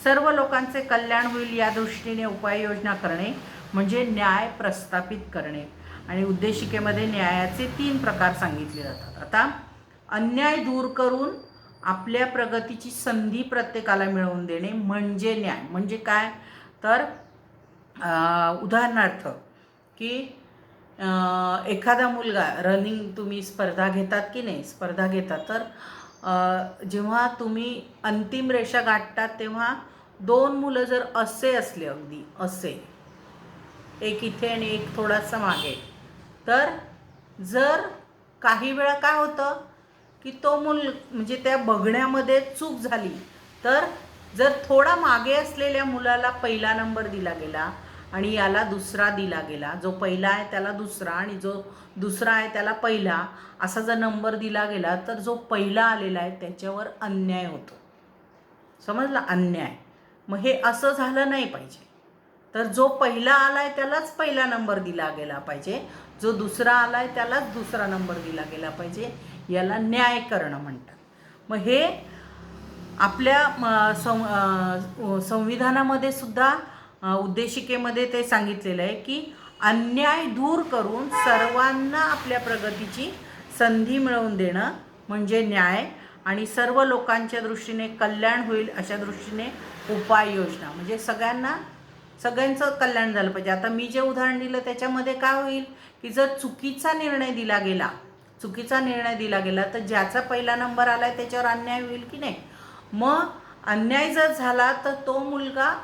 सर्व लोकांचे कल्याण होईल या दृष्टीने उपाययोजना करणे म्हणजे न्याय प्रस्थापित करणे. आणि उद्देशिकेमध्ये न्यायाचे 3 प्रकार सांगितले जातात. आता अन्याय दूर करून आपल्या प्रगतीची संधी प्रत्येकाला मिळवून देणे म्हणजे न्याय. म्हणजे काय? तर उदाहरणार्थ की एखादा मुलगा रनिंग, तुम्ही स्पर्धा घेतात की नाही, स्पर्धा घेतात, तर जेव्हा तुम्ही अंतिम रेषा गाठतात तेव्हा 2 मुलं जर असे असले, अगदी असे, एक इथे आणि एक थोडासा मागे, तर जर काही वेळा काय होतं की तो म्हणजे त्या बघण्यामध्ये चूक झाली, तर जर थोडा मागे असलेल्या मुलाला पहिला नंबर दिला गेला आणि याला दुसरा दिला गेला, जो पहिला आहे त्याला दुसरा आणि जो दुसरा आहे त्याला पहिला, असा जर नंबर दिला गेला तर जो पहिला आलेला आहे त्याच्यावर अन्याय होतो. समजला? अन्याय. मग हे असं झालं नाही पाहिजे. तर जो पहिला आलाय त्यालाच पहिला नंबर दिला गेला पाहिजे, जो दुसरा आलाय त्यालाच दुसरा नंबर दिला गेला पाहिजे. याला न्याय करणं म्हणतात. मग हे आपल्या संविधानामध्ये सुद्धा उद्देशिकेमध्ये ते सांगितलेलं आहे की अन्याय दूर करून सर्वांना आपल्या प्रगतीची संधी मिळवून देणं म्हणजे न्याय, आणि सर्व लोकांच्या दृष्टीने कल्याण होईल अशा दृष्टीने उपाययोजना, म्हणजे सगळ्यांचं कल्याण झालं पाहिजे. आता मी जे उदाहरण दिलं त्याच्यामध्ये काय होईल की जर चुकीचा निर्णय दिला गेला तर ज्याचा पहिला नंबर आला आहे त्याच्यावर अन्याय होईल की नाही. मग अन्याय जर झाला तर तो मुलगा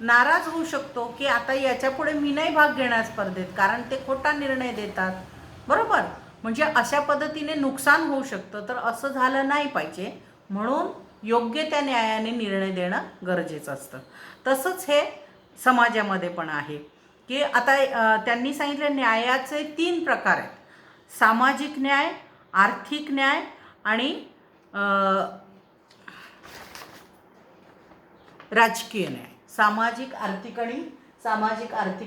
नाराज होऊ शकतो की आता याच्यापुढे मी नाही भाग घेणार स्पर्धेत, कारण ते खोटा निर्णय देतात. बरोबर? म्हणजे अशा पद्धतीने नुकसान होऊ शकतं. तर असं झालं नाही पाहिजे, म्हणून योग्य त्या न्यायाने निर्णय देणं गरजेचं असतं. तसंच हे समाजामध्ये पण आहे की आता त्यांनी सांगितलं न्यायाचे 3 प्रकार आहेत: सामाजिक न्याय, आर्थिक न्याय आणि राजकीय न्याय. सामाजिक आर्थिक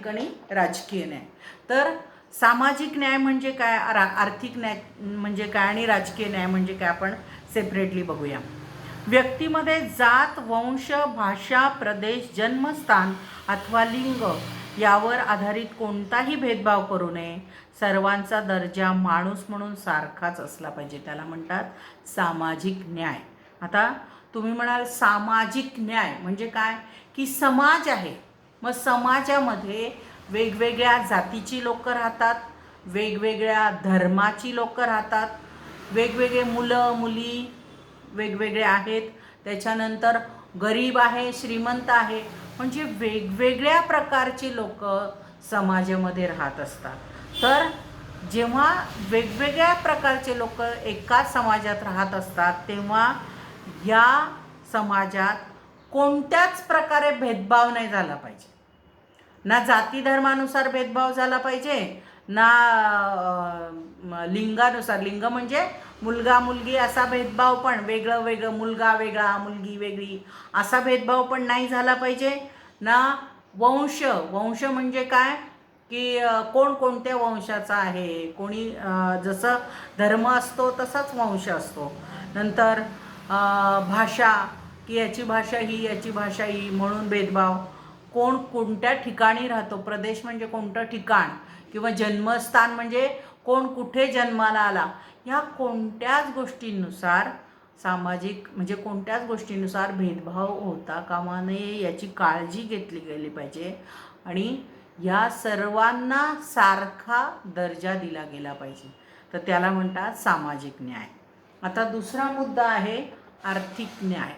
आणि राजकीय न्याय. तर सामाजिक न्याय म्हणजे काय, आर्थिक न्याय म्हणजे काय आणि राजकीय न्याय म्हणजे काय आपण सेपरेटली बघूया. व्यक्तीमध्ये जात, वंश, भाषा, प्रदेश, जन्मस्थान अथवा लिंग यावर आधारित कोणताही भेदभाव करू नये. सर्वांचा दर्जा माणूस म्हणून सारखाच असला पाहिजे. त्याला म्हणतात सामाजिक न्याय. आता तुम्ही म्हणाल सामाजिक न्याय म्हणजे काय, की समाज आहे. मग समाजामध्ये वेगवेगळ्या जातीची लोकं राहतात, वेगवेगळ्या धर्माची लोकं राहतात, वेगवेगळे मुलं मुली वेगवेगळे आहेत. त्याच्यानंतर गरीब आहे, श्रीमंत आहे, म्हणजे वेगवेगळ्या प्रकारची लोक समाजामध्ये राहत असतात. तर जेव्हा वेगवेगळ्या प्रकारचे लोक एकाच समाजात राहत असतात तेव्हा या समाजात कोणत्याच प्रकारे भेदभाव नाही झाला पाहिजे. ना जाती धर्मानुसार भेदभाव झाला पाहिजे, ना लिंगानुसार, लिंग म्हणजे मुलगा मुलगी असा भेदभाव पण, वेगळं मुलगा वेगळा मुलगी वेगळी असा भेदभाव पण नाही झाला पाहिजे. ना वंश म्हणजे काय की कोण कोणत्या वंशाचा आहे, कोणी जसं धर्म असतो तसाच वंश असतो. नंतर भाषा की याची भाषा ही याची भाषा ही म्हणून भेदभाव. कोण कोणत्या ठिकाणी राहतो, प्रदेश म्हणजे कोणतं ठिकाण, किंवा जन्मस्थान म्हणजे कोण कुठे जन्माला आला, ह्या कोणत्याच गोष्टींनुसार सामाजिक म्हणजे कोणत्याच गोष्टीनुसार भेदभाव होता कामा नये याची काळजी घेतली गेली पाहिजे. आणि या सर्वांना सारखा दर्जा दिला गेला पाहिजे. तर त्याला म्हणतात सामाजिक न्याय. आता दुसरा मुद्दा आहे आर्थिक न्याय.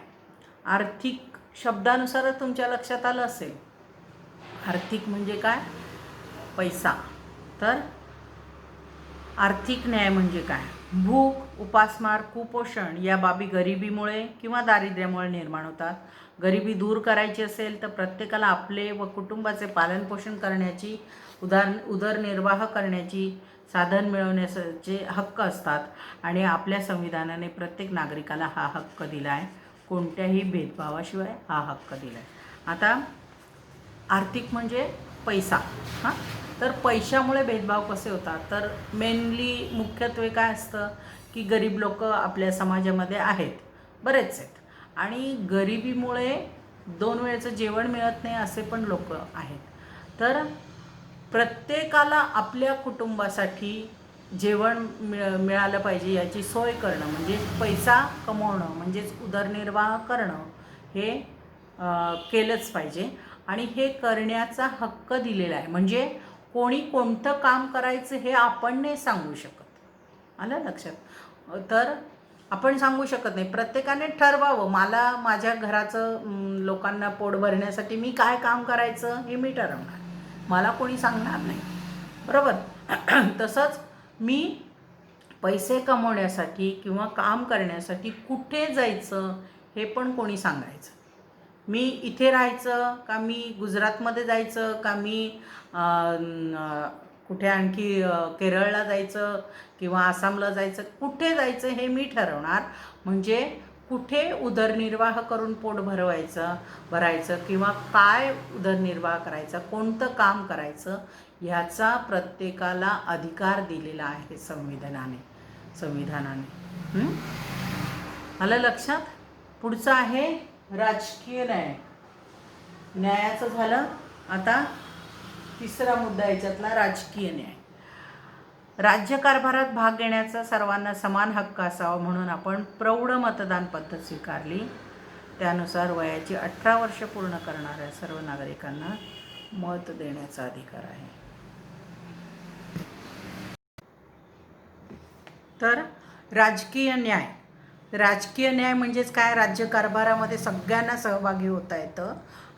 आर्थिक शब्दानुसारच तुमच्या लक्षात आलं असेल. आर्थिक म्हणजे काय, पैसा. तर आर्थिक न्याय म्हणजे काय, भूक, उपासमार, कुपोषण या बाबी गरिबीमुळे किंवा दारिद्र्यामुळे निर्माण होतात. गरिबी दूर करायची असेल तर प्रत्येकाला आपले व कुटुंबाचे पालनपोषण करण्याची, उदरनिर्वाह करण्याची साधन मिळवण्याचे हक्क असतात. आणि आपल्या संविधानाने प्रत्येक नागरिकाला हा हक्क दिला आहे, कोणत्याही भेदभावाशिवाय हा हक्क दिला आहे. आता आर्थिक म्हणजे पैसा. तर पैशामुळे भेदभाव कसे होतात, तर मेनली मुख्यत्वे काय असतं की गरीब लोक आपल्या समाजामध्ये आहेत, बरेच आहेत. आणि गरिबीमुळे 2 वेळचं जेवण मिळत नाही असे पण लोक आहेत. तर प्रत्येकाला आपल्या कुटुंबासाठी जेवण मिळालं पाहिजे याची सोय करणं म्हणजे पैसा कमवणं, म्हणजेच उदरनिर्वाह करणं हे केलंच पाहिजे. आणि हे करण्याचा हक्क दिलेला आहे. म्हणजे कोणी कोणतं काम करायचं हे आपण नाही सांगू शकत. आलं लक्षात? तर आपण सांगू शकत नाही. प्रत्येकाने ठरवावं, मला माझ्या घराचं लोकांना पोट भरण्यासाठी मी काय काम करायचं हे मी ठरवणार, मला कोणी सांगणार नाही. बरोबर? तसंच मी पैसे कमवण्यासाठी किंवा काम करण्यासाठी कुठे जायचं हे पण कोणी सांगायचं. मी इथे राहायचं का मी गुजरातमध्ये जायचं का मी कुठे आणखी केरळला जायचं किंवा आसामला जायचं, कुठे जायचं हे मी ठरवणार. म्हणजे कुठे उदरनिर्वाह करून पोट भरायचं किंवा काय उदरनिर्वाह करायचा, कोणतं काम करायचं, ह्याचा प्रत्येकाला अधिकार दिलेला आहे संविधानाने. आलं लक्षात? पुढचं आहे राजकीय न्याय. न्यायाचं झालं. आता तिसरा मुद्दा याच्यातला राजकीय न्याय. राज्यकारभारात भाग घेण्याचा सर्वांना समान हक्क असावा म्हणून आपण प्रौढ मतदान पद्धत स्वीकारली. त्यानुसार वयाची 18 वर्ष पूर्ण करणाऱ्या सर्व नागरिकांना मत देण्याचा अधिकार आहे. तर राजकीय न्याय. राजकीय न्याय म्हणजेच काय? राज्यकारभारामध्ये सगळ्यांना सहभागी होता येतं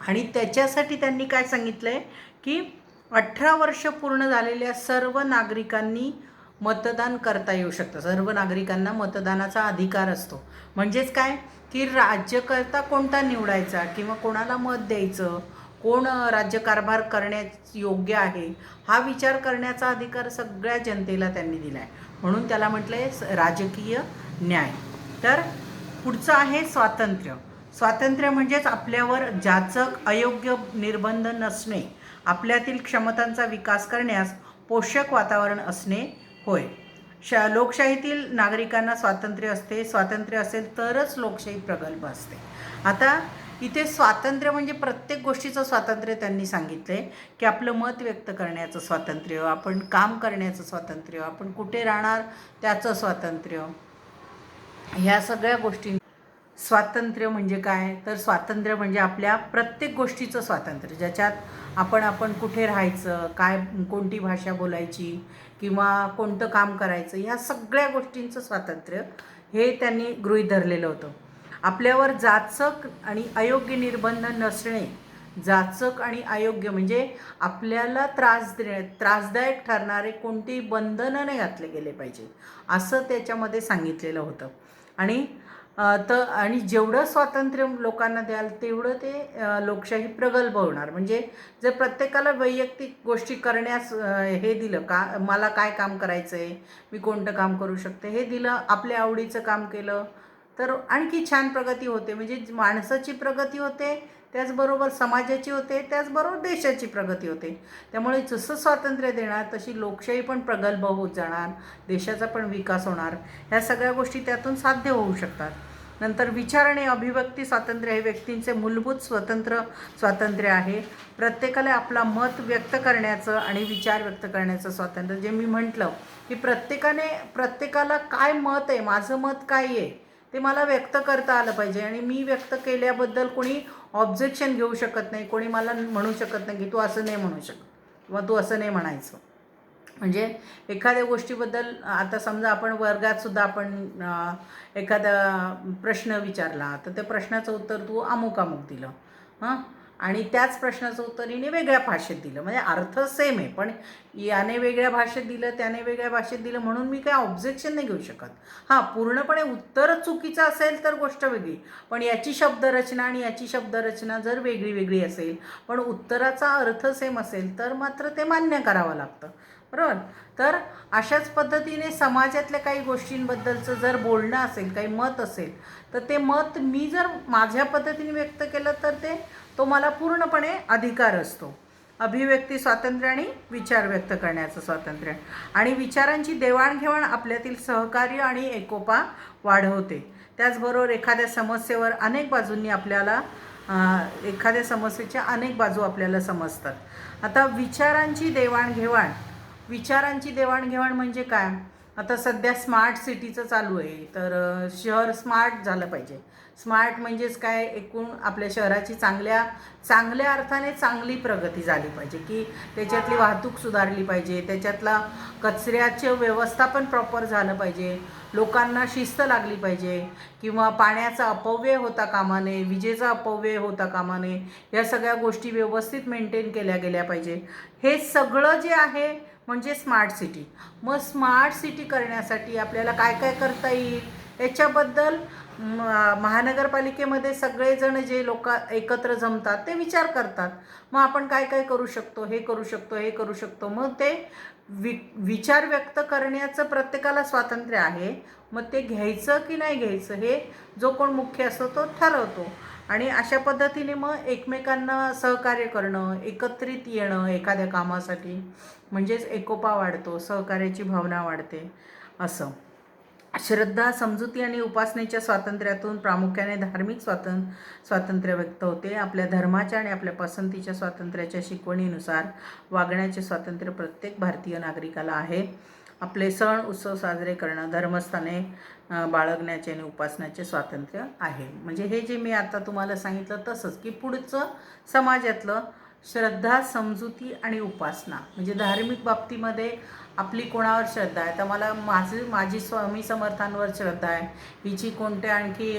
आणि त्याच्यासाठी त्यांनी काय सांगितलं आहे की 18 वर्ष पूर्ण झालेल्या सर्व नागरिकांनी मतदान करता येऊ शकतं. सर्व नागरिकांना मतदानाचा अधिकार असतो. म्हणजेच काय की राज्यकर्ता कोणता निवडायचा किंवा कोणाला मत द्यायचं, कोण राज्यकारभार करण्यास योग्य आहे, हा विचार करण्याचा अधिकार सगळ्या जनतेला त्यांनी दिला आहे. म्हणून त्याला म्हटलं आहे राजकीय न्याय. तर पुढचं आहे स्वातंत्र्य. स्वातंत्र्य म्हणजेच आपल्यावर जाचक अयोग्य निर्बंध नसणे, आपल्यातील क्षमतांचा विकास करण्यास पोषक वातावरण असणे होय. लोकशाहीतील नागरिकांना स्वातंत्र्य असते. स्वातंत्र्य असेल तरच लोकशाही प्रगल्भ असते. आता इथे स्वातंत्र्य म्हणजे प्रत्येक गोष्टीचं स्वातंत्र्य त्यांनी सांगितलं आहे की आपलं मत व्यक्त करण्याचं स्वातंत्र्य, आपण काम करण्याचं स्वातंत्र्य, आपण कुठे राहणार त्याचं स्वातंत्र्य, ह्या सगळ्या गोष्टी. स्वातंत्र्य म्हणजे काय? तर स्वातंत्र्य म्हणजे आपल्या प्रत्येक गोष्टीचं स्वातंत्र्य, ज्याच्यात आपण कुठे राहायचं, काय कोणती भाषा बोलायची किंवा कोणतं काम करायचं, ह्या सगळ्या गोष्टींचं स्वातंत्र्य हे त्यांनी गृहीत धरलेलं होतं. आपल्यावर जाचक आणि अयोग्य निर्बंध नसणे. जाचक आणि अयोग्य म्हणजे आपल्याला त्रासदायक ठरणारे कोणतेही बंधनं नाही घातले गेले पाहिजे, असं त्याच्यामध्ये सांगितलेलं होतं. आणि जेवढं स्वातंत्र्य लोकांना द्याल तेवढं ते लोकशाही प्रगल्भ होणार. म्हणजे जर प्रत्येकाला वैयक्तिक गोष्टी करण्यास हे दिलं का, मला काय काम करायचं आहे, मी कोणतं काम करू शकते, हे दिलं, आपल्या आवडीचं काम केलं तर आणखी छान प्रगती होते. म्हणजे माणसाची प्रगती होते, त्याचबरोबर समाजाची होते, त्याचबरोबर देशाची प्रगती होते. त्यामुळे जसं स्वातंत्र्य देणार तशी लोकशाही पण प्रगल्भ होत जाणार, देशाचा पण विकास होणार. ह्या सगळ्या गोष्टी त्यातून साध्य होऊ शकतात. नंतर विचार आणि अभिव्यक्ती स्वातंत्र्य हे व्यक्तींचे मूलभूत स्वातंत्र्य आहे. प्रत्येकाला आपला मत व्यक्त करण्याचं आणि विचार व्यक्त करण्याचं स्वातंत्र्य. जे मी म्हटलं की प्रत्येकाला काय मत आहे, माझं मत काय आहे ते मला व्यक्त करता आलं पाहिजे आणि मी व्यक्त केल्याबद्दल कोणी ऑब्जेक्शन घेऊ शकत नाही, कोणी मला म्हणू शकत नाही की तू असं नाही म्हणू शकत किंवा तू असं नाही म्हणायचं. म्हणजे एखाद्या गोष्टीबद्दल आता समजा आपण वर्गातसुद्धा आपण एखादा प्रश्न विचारला तर त्या प्रश्नाचं उत्तर तू अमुक दिलं आणि त्याच प्रश्नाचं उत्तर हिने वेगळ्या भाषेत दिलं, म्हणजे अर्थ सेम आहे पण याने वेगळ्या भाषेत दिलं त्याने वेगळ्या भाषेत दिलं म्हणून मी काय ऑब्जेक्शन नाही घेऊ शकत. हां, पूर्णपणे उत्तर चुकीचं असेल तर गोष्ट वेगळी, पण याची शब्दरचना आणि याची शब्दरचना जर वेगळी असेल पण उत्तराचा अर्थ सेम असेल तर मात्र ते मान्य करावं लागतं. बरोबर? तर अशाच पद्धतीने समाजातल्या काही गोष्टींबद्दलचं जर बोलणं असेल, काही मत असेल तर ते मत मी जर माझ्या पद्धतीने व्यक्त केलं तर तो मला पूर्णपणे अधिकार असतो. अभिव्यक्ती स्वातंत्र्य आणि विचार व्यक्त करण्याचं स्वातंत्र्य. आणि विचारांची देवाणघेवाण आपल्यातील सहकार्य आणि एकोपा वाढवते. त्याचबरोबर एखाद्या समस्येवर अनेक बाजूंनी आपल्याला एखाद्या समस्येच्या अनेक बाजू आपल्याला समजतात. आता विचारांची देवाणघेवाण म्हणजे काय? आता सध्या स्मार्ट सिटीचं चालू आहे, तर शहर स्मार्ट झालं पाहिजे. स्मार्ट म्हणजेच काय? एकूण आपल्या शहराची चांगल्या अर्थाने चांगली प्रगती झाली पाहिजे, की त्याच्यातली वाहतूक सुधारली पाहिजे, त्याच्यातला कचऱ्याचं व्यवस्थापन प्रॉपर झालं पाहिजे, लोकांना शिस्त लागली पाहिजे किंवा पाण्याचा अपव्यय होता कामा नये, विजेचा अपव्यय होता कामा नये, या सगळ्या गोष्टी व्यवस्थित मेंटेन केल्या गेल्या पाहिजे. हे सगळं जे आहे म्हणजे स्मार्ट सिटी. मग स्मार्ट सिटी करण्यासाठी आपल्याला काय काय करता येईल याच्याबद्दल महानगरपालिकेमध्ये सगळेजण जे लोक एकत्र जमतात ते विचार करतात, मग आपण काय काय करू शकतो, हे करू शकतो, हे करू शकतो. मग ते विचार व्यक्त करण्याचं प्रत्येकाला स्वातंत्र्य आहे. मग ते घ्यायचं की नाही घ्यायचं हे जो कोण मुख्य असतो तो ठरवतो. आणि अशा पद्धतीने मग एकमेकांना सहकार्य करणं, एकत्रित येणं एखाद्या कामासाठी, म्हणजेच एकोपा वाढतो, सहकार्याची भावना वाढते. असं श्रद्धा, समजुती आणि उपासनेच्या स्वातंत्र्यातून प्रामुख्याने धार्मिक स्वातंत्र्य व्यक्त होते. आपल्या धर्माच्या आणि आपल्या पसंतीच्या स्वातंत्र्याच्या शिकवणीनुसार वागण्याचे स्वातंत्र्य प्रत्येक भारतीय नागरिकाला आहे. आपले सण उत्सव साजरे करणं, धर्मस्थाने बाळगण्याचे आणि उपासनाचे स्वातंत्र्य आहे. म्हणजे हे जे मी आता तुम्हाला सांगितलं तसंच की पुढचं समाजातलं श्रद्धा, समजुती आणि उपासना, म्हणजे धार्मिक बाबतीमध्ये आपली कोणावर श्रद्धा आहे. तर मला माझी स्वामी समर्थांवर श्रद्धा आहे, हिची कोणत्या आणखी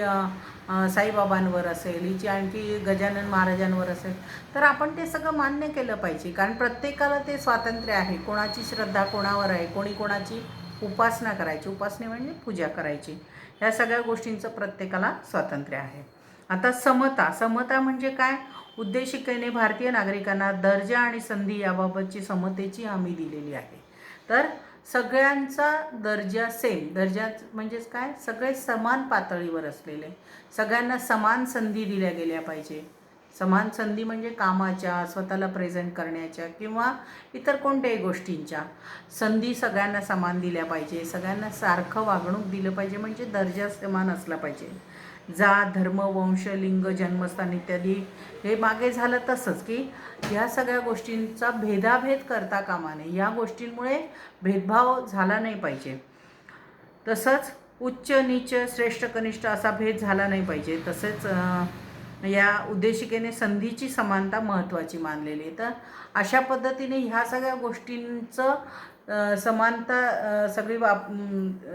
साईबाबांवर असेल, हिची आणखी गजानन महाराजांवर असेल, तर आपण ते सगळं मान्य केलं पाहिजे. कारण प्रत्येकाला ते स्वातंत्र्य आहे, कोणाची श्रद्धा कोणावर आहे, कोणाची उपासना करायची, उपासने म्हणजे पूजा करायची, ह्या सगळ्या गोष्टींचं प्रत्येकाला स्वातंत्र्य आहे. आता समता म्हणजे काय? उद्देशिकेने भारतीय नागरिकांना दर्जा आणि संधी याबाबतची समतेची हमी दिलेली आहे. तर सगळ्यांचा दर्जा सेम, दर्जा म्हणजेच काय? सगळे समान पातळीवर असलेले, सगळ्यांना समान संधी दिल्या गेल्या पाहिजे. समान संधी म्हणजे कामाच्या, स्वतःला प्रेझेंट करण्याच्या किंवा इतर कोणत्याही गोष्टींच्या संधी सगळ्यांना समान दिल्या पाहिजे. सगळ्यांना सारखं वागणूक दिलं पाहिजे, म्हणजे दर्जा समान असला पाहिजे. जात, धर्म, वंश, लिंग, जन्मस्थान इत्यादी हे मागे झालं तसंच की ह्या सगळ्या गोष्टींचा भेदाभेद करता कामा नये. या गोष्टींमुळे भेदभाव झाला नाही पाहिजे. तसंच उच्च नीच, श्रेष्ठ कनिष्ठ असा भेद झाला नाही पाहिजे. तसेच या उद्देशिकेने संधीची समानता महत्त्वाची मानलेली आहे. तर अशा पद्धतीने ह्या सगळ्या गोष्टींचं समानता सगळी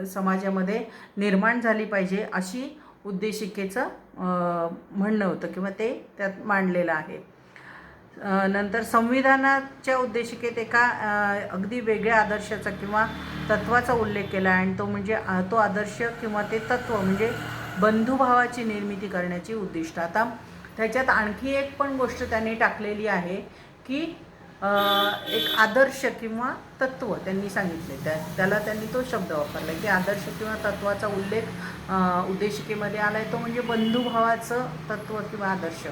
समाजामध्ये निर्माण झाली पाहिजे, अशी उद्देशिकेचं म्हणणं होतं किंवा ते त्यात मांडलेलं आहे. नंतर संविधानाच्या उद्देशिकेत एका अगदी वेगळ्या आदर्शाचा किंवा तत्वाचा उल्लेख केला आहे, आणि तो म्हणजे तो आदर्श किंवा ते तत्व म्हणजे बंधुभावाची निर्मिती करण्याची उद्दिष्ट. आता त्याच्यात आणखी एक पण गोष्ट त्यांनी टाकलेली आहे की एक आदर्श किंवा तत्व त्यांनी सांगितले, त्याला त्यांनी तो शब्द वापरला की आदर्श किंवा तत्वाचा उल्लेख उद्देशिकेमध्ये आला आहे, तो म्हणजे बंधुभावाचं तत्व किंवा आदर्श.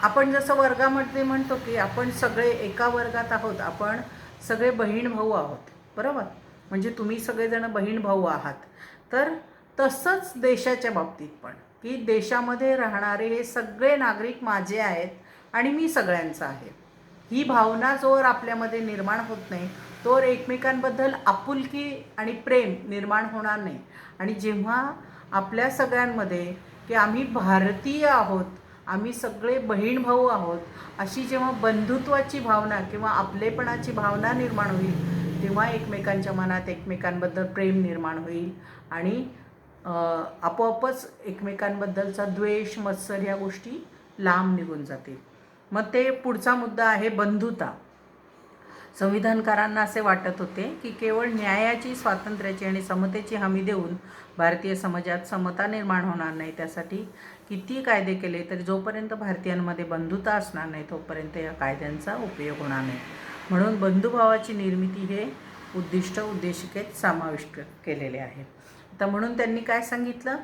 आपण जसं वर्गामध्ये म्हणतो की आपण सगळे एका वर्गात आहोत, आपण सगळे बहीण भाऊ आहोत, बरोबर? म्हणजे तुम्ही सगळेजण बहीण भाऊ आहात. तर तसंच देशाच्या बाबतीत पण की देशामध्ये राहणारे हे सगळे नागरिक माझे आहेत आणि मी सगळ्यांचं आहे. ही भावना जोवर आपल्यामध्ये निर्माण होत नाही तोवर एकमेकांबद्दल आपुलकी आणि प्रेम निर्माण होणार नाही. आणि जेव्हा आपल्या सगळ्यांमध्ये की आम्ही भारतीय आहोत, आम्ही सगळे बहीण भाऊ आहोत, अशी जेव्हा बंधुत्वाची भावना किंवा आपलेपणाची भावना निर्माण होईल, तेव्हा एकमेकांच्या मनात एकमेकांबद्दल प्रेम निर्माण होईल आणि आपोआपच एकमेकांबद्दलचा द्वेष, मत्सर ह्या गोष्टी लांब निघून जातील. मग ते पुढचा मुद्दा आहे बंधुता. संविधानकारांना असे वाटत होते की केवळ न्यायाची, स्वातंत्र्याची आणि समतेची हमी देऊन भारतीय समाजात समता निर्माण होणार नाही. त्यासाठी किती कायदे केले तरी जोपर्यंत भारतीयांमध्ये बंधुता असणार नाही तोपर्यंत या कायद्यांचा उपयोग होणार नाही. म्हणून बंधुभावाची निर्मिती हे उद्देशिकेत समाविष्ट केलेले आहे. तर म्हणून त्यांनी काय सांगितलं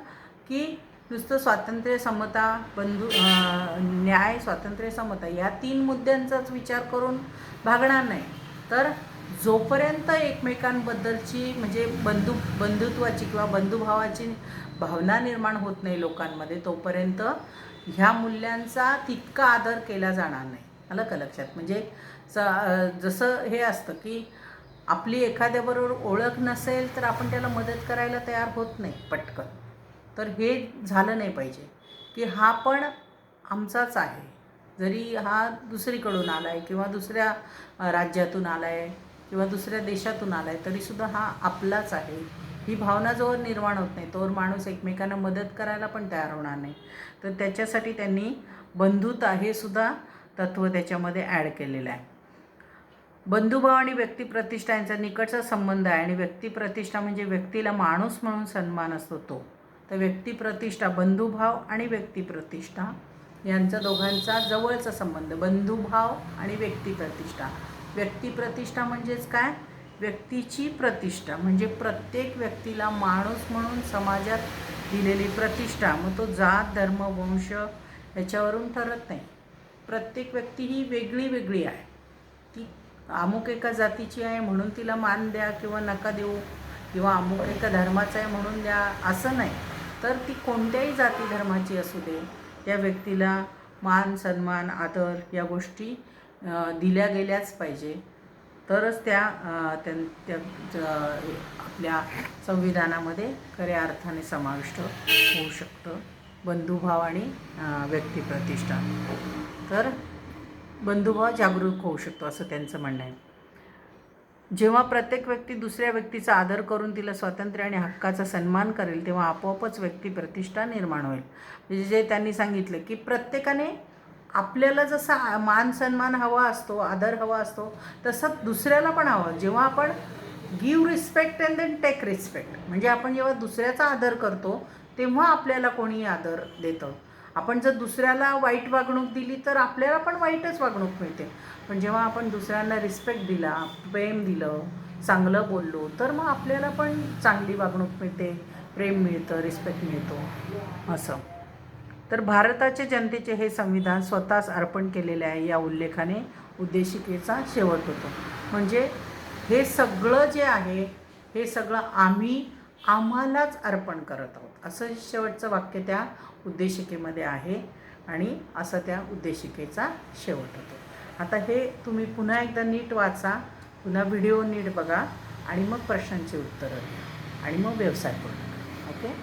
की नुसतं स्वातंत्र्य, समता, न्याय, स्वातंत्र्य, समता या 3 मुद्द्यांचाच विचार करून भागणार नाही. तर जोपर्यंत एकमेकांबद्दलची म्हणजे बंधुत्वाची किंवा बंधुभावाची भावना निर्माण होत नाही लोकांमध्ये, तोपर्यंत ह्या मूल्यांचा तितका आदर केला जाणार नाही. आलं का लक्षात? म्हणजे जसं हे असतं की आपली एखाद्याबरोबर ओळख नसेल तर आपण त्याला मदत करायला तयार होत नाही पटकन. तर हे झालं नाही पाहिजे की हा पण आमचाच आहे, जरी हा दुसरीकडून आला आहे किंवा दुसऱ्या राज्यातून आला आहे किंवा दुसऱ्या देशातून आला आहे, तरीसुद्धा हा आपलाच आहे. ही भावना जोवर निर्माण होत नाही तोवर माणूस एकमेकांना मदत करायला पण तयार होणार नाही. तर त्याच्यासाठी त्यांनी बंधुता हे सुद्धा तत्त्व त्याच्यामध्ये ॲड केलेलं आहे. बंधुभाव आणि व्यक्तिप्रतिष्ठा यांचा निकटचा संबंध आहे आणि व्यक्तिप्रतिष्ठा म्हणजे व्यक्तीला माणूस म्हणून सन्मान असतो तो. तर व्यक्तिप्रतिष्ठा, बंधुभाव आणि व्यक्तिप्रतिष्ठा यांचा दोघांचा जवळचा संबंध. बंधुभाव आणि व्यक्तिप्रतिष्ठा. व्यक्तिप्रतिष्ठा म्हणजेच काय? व्यक्तीची प्रतिष्ठा म्हणजे प्रत्येक व्यक्तीला माणूस म्हणून समाजात दिलेली प्रतिष्ठा. मग तो जात, धर्म, वंश याच्यावरून ठरत नाही. प्रत्येक व्यक्ती ही वेगळी वेगळी आहे. ती अमुक एका जातीची आहे म्हणून तिला मान द्या किंवा नका देऊ, किंवा अमुक एका धर्माचा आहे म्हणून द्या, असं नाही. तर ती कोणत्याही जाती धर्माची असू दे, त्या व्यक्तीला मान, सन्मान, आदर या गोष्टी दिल्या गेल्याच पाहिजे. तरच त्या आपल्या संविधानामध्ये खऱ्या अर्थाने समाविष्ट होऊ शकतं बंधुभाव आणि व्यक्तिप्रतिष्ठा. तर बंधुभाव जागरूक होऊ शकतो असं त्यांचं म्हणणं आहे. जेव्हा प्रत्येक व्यक्ती दुसऱ्या व्यक्तीचा आदर करून तिला स्वातंत्र्य आणि हक्काचा सन्मान करेल तेव्हा आपोआपच व्यक्तिप्रतिष्ठा निर्माण होईल. म्हणजे जे त्यांनी सांगितलं की प्रत्येकाने आपल्याला जसा मान सन्मान हवा असतो, आदर हवा असतो, तसं दुसऱ्याला पण हवं. जेव्हा आपण give respect and then take respect, म्हणजे आपण जेव्हा दुसऱ्याचा आदर करतो तेव्हा आपल्याला कोणी आदर देतं. आपण जर दुसऱ्याला वाईट वागणूक दिली तर आपल्याला पण वाईटच वागणूक मिळते. पण जेव्हा आपण दुसऱ्यांना रिस्पेक्ट दिला, प्रेम दिलं, चांगलं बोललो, तर मग आपल्याला पण चांगली वागणूक मिळते, प्रेम मिळतं, रिस्पेक्ट मिळतो असं. तर भारताच्या जनतेचे हे संविधान स्वतःच अर्पण केलेले आहे या उल्लेखाने उद्देशिकेचा शेवट होतो. म्हणजे हे सगळं जे आहे हे सगळं आम्हालाच अर्पण करत आहोत असं शेवटचं वाक्य त्या उद्देशिकेमध्ये आहे आणि असं त्या उद्देशिकेचा शेवट होतो. आता हे तुम्ही पुन्हा एकदा नीट वाचा, पुन्हा व्हिडिओ नीट बघा आणि मग प्रश्नांची उत्तरं द्या आणि मग व्यवसाय पूर्ण करा. ओके.